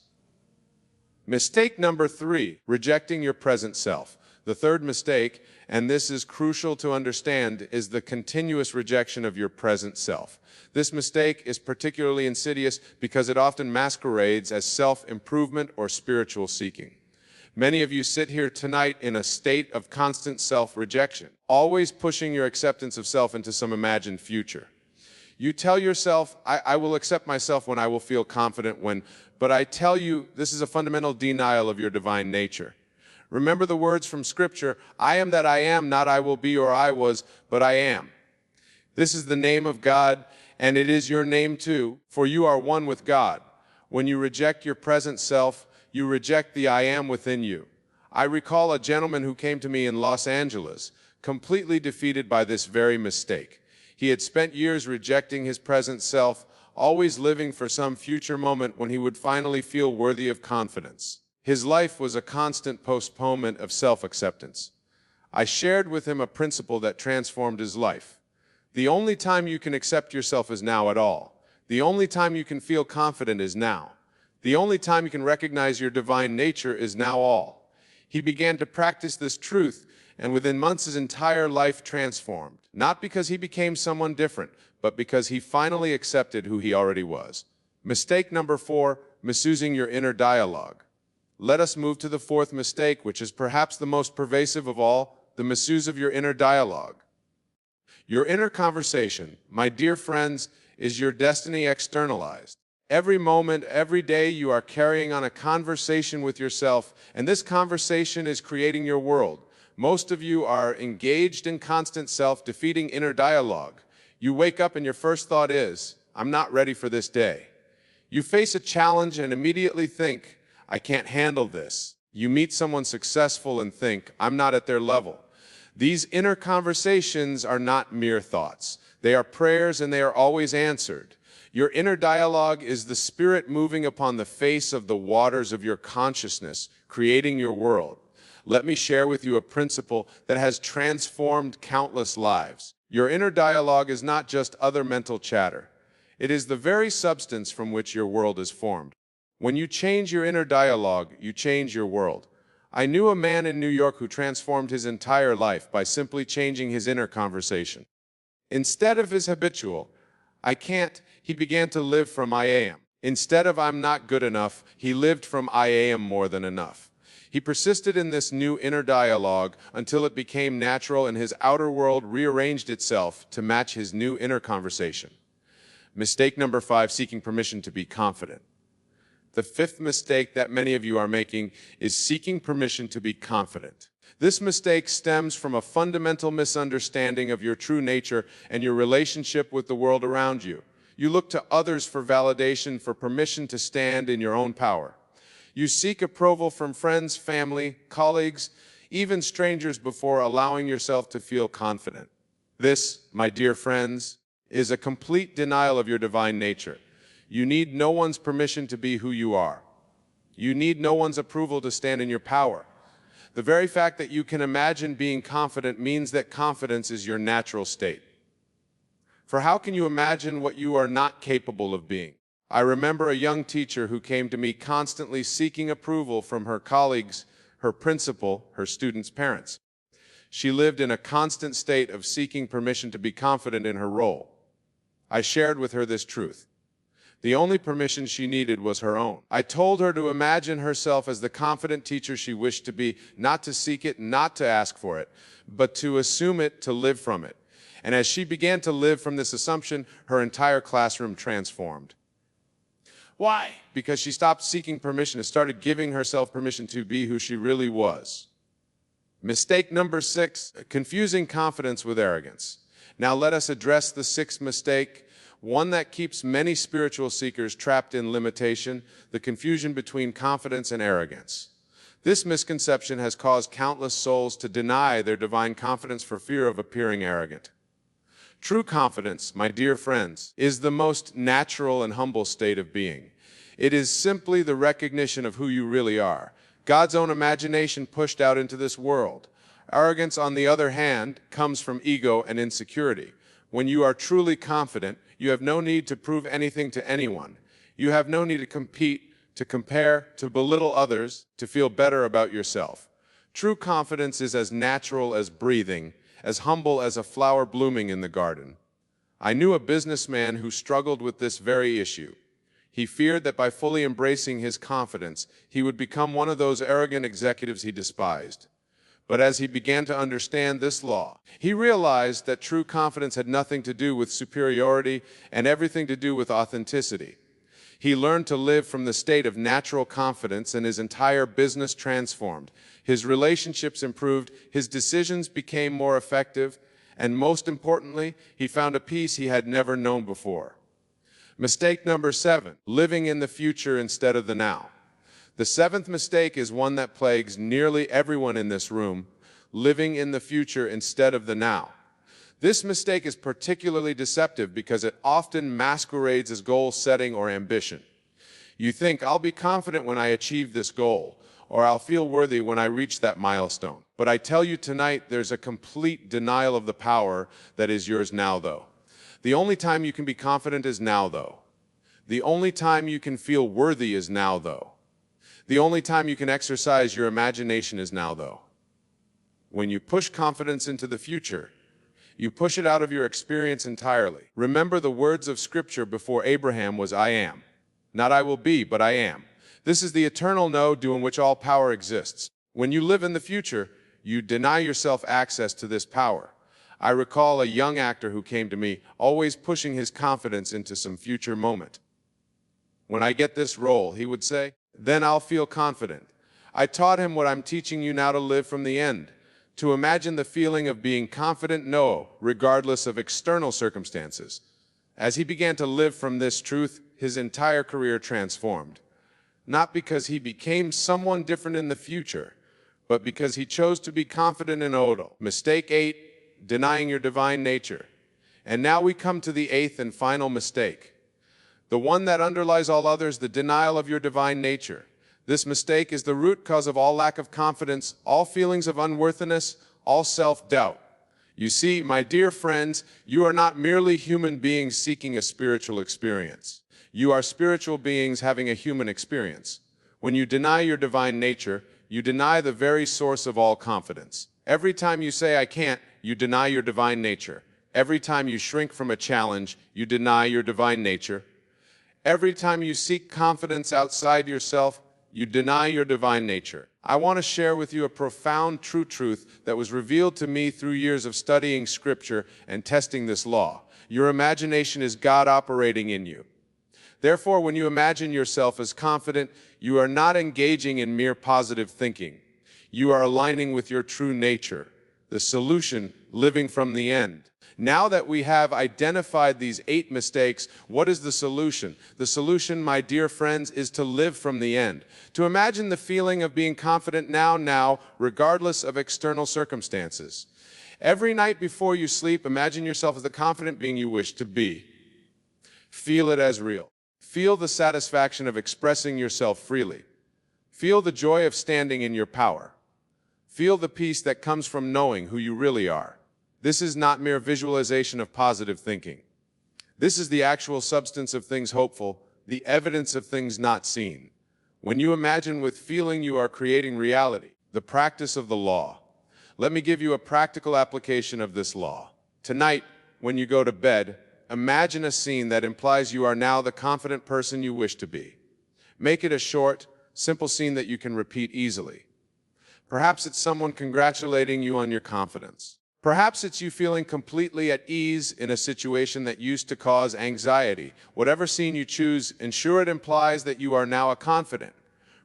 Speaker 1: Mistake number 3, rejecting your present self. The third mistake, and this is crucial to understand, is the continuous rejection of your present self. This mistake is particularly insidious because it often masquerades as self-improvement or spiritual seeking. Many of you sit here tonight in a state of constant self-rejection, always pushing your acceptance of self into some imagined future. You tell yourself, I will accept myself when I will feel confident when, but I tell you, this is a fundamental denial of your divine nature. Remember the words from Scripture, I am that I am, not I will be or I was, but I am. This is the name of God, and it is your name too, for you are one with God. When you reject your present self, you reject the I am within you. I recall a gentleman who came to me in Los Angeles, completely defeated by this very mistake. He had spent years rejecting his present self, always living for some future moment when he would finally feel worthy of confidence. His life was a constant postponement of self-acceptance. I shared with him a principle that transformed his life. The only time you can accept yourself is now at all. The only time you can feel confident is now. The only time you can recognize your divine nature is now all. He began to practice this truth, and within months his entire life transformed. Not because he became someone different, but because he finally accepted who he already was. Mistake number 4, misusing your inner dialogue. Let us move to the 4th mistake, which is perhaps the most pervasive of all, the misuse of your inner dialogue. Your inner conversation, my dear friends, is your destiny externalized. Every moment, every day, you are carrying on a conversation with yourself, and this conversation is creating your world. Most of you are engaged in constant self-defeating inner dialogue. You wake up and your first thought is, I'm not ready for this day. You face a challenge and immediately think, I can't handle this. You meet someone successful and think, I'm not at their level. These inner conversations are not mere thoughts. They are prayers, and they are always answered. Your inner dialogue is the spirit moving upon the face of the waters of your consciousness, creating your world. Let me share with you a principle that has transformed countless lives. Your inner dialogue is not just other mental chatter. It is the very substance from which your world is formed. When you change your inner dialogue, you change your world. I knew a man in New York who transformed his entire life by simply changing his inner conversation. Instead of his habitual, I can't, he began to live from I am. Instead of I'm not good enough, he lived from I am more than enough. He persisted in this new inner dialogue until it became natural and his outer world rearranged itself to match his new inner conversation. Mistake number 5, seeking permission to be confident. The 5th mistake that many of you are making is seeking permission to be confident. This mistake stems from a fundamental misunderstanding of your true nature and your relationship with the world around you. You look to others for validation, for permission to stand in your own power. You seek approval from friends, family, colleagues, even strangers, before allowing yourself to feel confident. This, my dear friends, is a complete denial of your divine nature. You need no one's permission to be who you are. You need no one's approval to stand in your power. The very fact that you can imagine being confident means that confidence is your natural state. For how can you imagine what you are not capable of being? I remember a young teacher who came to me constantly seeking approval from her colleagues, her principal, her students' parents. She lived in a constant state of seeking permission to be confident in her role. I shared with her this truth. The only permission she needed was her own. I told her to imagine herself as the confident teacher she wished to be, not to seek it, not to ask for it, but to assume it, to live from it. And as she began to live from this assumption, her entire classroom transformed. Why? Because she stopped seeking permission and started giving herself permission to be who she really was. Mistake number 6, confusing confidence with arrogance. Now let us address the 6th mistake, one that keeps many spiritual seekers trapped in limitation, the confusion between confidence and arrogance. This misconception has caused countless souls to deny their divine confidence for fear of appearing arrogant. True confidence, my dear friends, is the most natural and humble state of being. It is simply the recognition of who you really are, God's own imagination pushed out into this world. Arrogance, on the other hand, comes from ego and insecurity. When you are truly confident, you have no need to prove anything to anyone. You have no need to compete, to compare, to belittle others, to feel better about yourself. True confidence is as natural as breathing, as humble as a flower blooming in the garden. I knew a businessman who struggled with this very issue. He feared that by fully embracing his confidence, he would become one of those arrogant executives he despised. But as he began to understand this law, he realized that true confidence had nothing to do with superiority and everything to do with authenticity. He learned to live from the state of natural confidence, and his entire business transformed. His relationships improved, his decisions became more effective, and most importantly, he found a peace he had never known before. Mistake number 7, living in the future instead of the now. The 7th mistake is one that plagues nearly everyone in this room, living in the future instead of the now. This mistake is particularly deceptive because it often masquerades as goal setting or ambition. You think, I'll be confident when I achieve this goal, or I'll feel worthy when I reach that milestone. But I tell you tonight, there's a complete denial of the power that is yours now, though. The only time you can be confident is now, though. The only time you can feel worthy is now, though. The only time you can exercise your imagination is now, though. When you push confidence into the future, you push it out of your experience entirely. Remember the words of Scripture before Abraham was, I am. Not I will be, but I am. This is the eternal no due in which all power exists. When you live in the future, you deny yourself access to this power. I recall a young actor who came to me, always pushing his confidence into some future moment. When I get this role, he would say, then I'll feel confident. I taught him what I'm teaching you now, to live from the end, to imagine the feeling of being confident, no, regardless of external circumstances. As he began to live from this truth, his entire career transformed. Not because he became someone different in the future, but because he chose to be confident in Odal. Mistake 8. Denying your divine nature. And now we come to the 8th and final mistake. The one that underlies all others, the denial of your divine nature. This mistake is the root cause of all lack of confidence, all feelings of unworthiness, all self-doubt. You see, my dear friends, you are not merely human beings seeking a spiritual experience. You are spiritual beings having a human experience. When you deny your divine nature, you deny the very source of all confidence. Every time you say, I can't, you deny your divine nature. Every time you shrink from a challenge, you deny your divine nature. Every time you seek confidence outside yourself, you deny your divine nature. I want to share with you a profound true truth that was revealed to me through years of studying Scripture and testing this law. Your imagination is God operating in you. Therefore, when you imagine yourself as confident, you are not engaging in mere positive thinking. You are aligning with your true nature. The solution, living from the end. Now that we have identified these 8 mistakes, what is the solution? The solution, my dear friends, is to live from the end. To imagine the feeling of being confident now, regardless of external circumstances. Every night before you sleep, imagine yourself as the confident being you wish to be. Feel it as real. Feel the satisfaction of expressing yourself freely. Feel the joy of standing in your power. Feel the peace that comes from knowing who you really are. This is not mere visualization of positive thinking. This is the actual substance of things hopeful, the evidence of things not seen. When you imagine with feeling, you are creating reality, the practice of the law. Let me give you a practical application of this law. Tonight, when you go to bed, imagine a scene that implies you are now the confident person you wish to be. Make it a short, simple scene that you can repeat easily. Perhaps it's someone congratulating you on your confidence. Perhaps it's you feeling completely at ease in a situation that used to cause anxiety. Whatever scene you choose, ensure it implies that you are now a confident.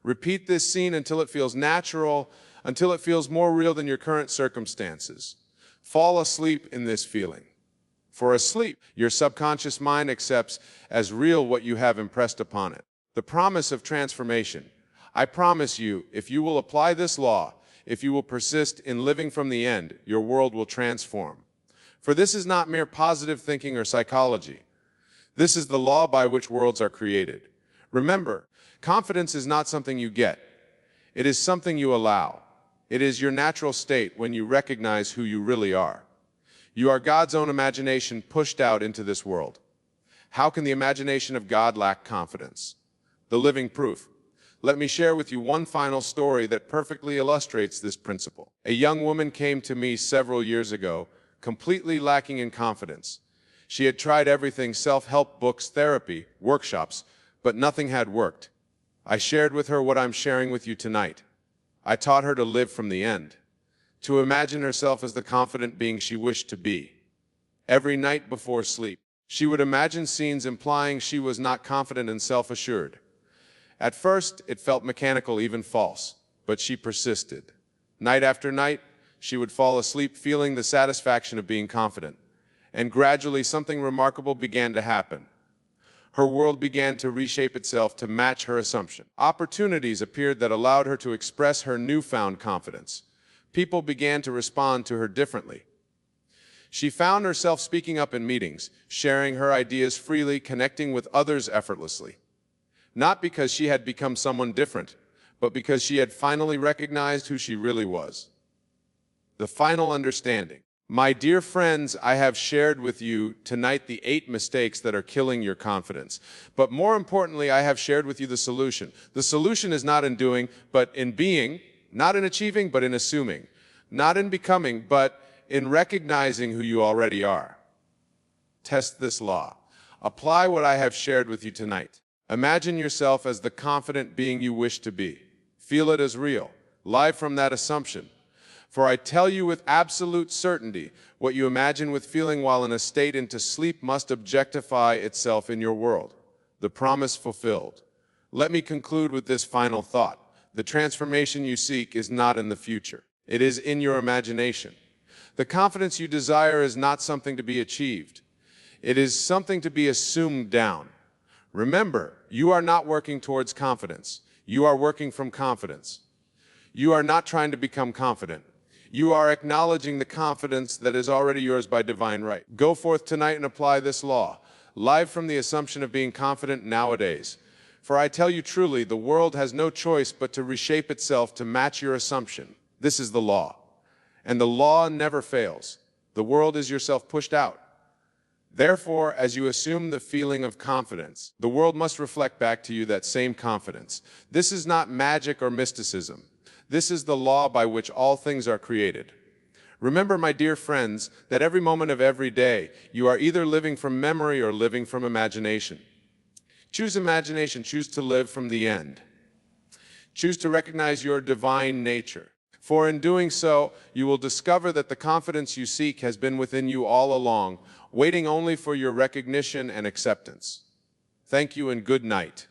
Speaker 1: Repeat this scene until it feels natural, until it feels more real than your current circumstances. Fall asleep in this feeling. For asleep, your subconscious mind accepts as real what you have impressed upon it. The promise of transformation. I promise you, if you will apply this law, if you will persist in living from the end, your world will transform. For this is not mere positive thinking or psychology. This is the law by which worlds are created. Remember, confidence is not something you get. It is something you allow. It is your natural state when you recognize who you really are. You are God's own imagination pushed out into this world. How can the imagination of God lack confidence? The living proof. Let me share with you one final story that perfectly illustrates this principle. A young woman came to me several years ago, completely lacking in confidence. She had tried everything, self-help books, therapy, workshops, but nothing had worked. I shared with her what I'm sharing with you tonight. I taught her to live from the end, to imagine herself as the confident being she wished to be. Every night before sleep, she would imagine scenes implying she was not confident and self-assured. At first, it felt mechanical, even false, but she persisted. Night after night, she would fall asleep feeling the satisfaction of being confident. And gradually, something remarkable began to happen. Her world began to reshape itself to match her assumption. Opportunities appeared that allowed her to express her newfound confidence. People began to respond to her differently. She found herself speaking up in meetings, sharing her ideas freely, connecting with others effortlessly. Not because she had become someone different, but because she had finally recognized who she really was. The final understanding. My dear friends, I have shared with you tonight the 8 mistakes that are killing your confidence. But more importantly, I have shared with you the solution. The solution is not in doing, but in being, not in achieving, but in assuming, not in becoming, but in recognizing who you already are. Test this law. Apply what I have shared with you tonight. Imagine yourself as the confident being you wish to be. Feel it as real. Live from that assumption. For I tell you with absolute certainty, what you imagine with feeling while in a state into sleep must objectify itself in your world. The promise fulfilled. Let me conclude with this final thought. The transformation you seek is not in the future. It is in your imagination. The confidence you desire is not something to be achieved. It is something to be assumed down. Remember, you are not working towards confidence. You are working from confidence. You are not trying to become confident. You are acknowledging the confidence that is already yours by divine right. Go forth tonight and apply this law, live from the assumption of being confident nowadays. For I tell you truly, the world has no choice but to reshape itself to match your assumption. This is the law. And the law never fails. The world is yourself pushed out. Therefore, as you assume the feeling of confidence, the world must reflect back to you that same confidence. This is not magic or mysticism. This is the law by which all things are created. Remember, my dear friends, that every moment of every day, you are either living from memory or living from imagination. Choose imagination. Choose to live from the end. Choose to recognize your divine nature. For in doing so, you will discover that the confidence you seek has been within you all along, waiting only for your recognition and acceptance. Thank you and good night.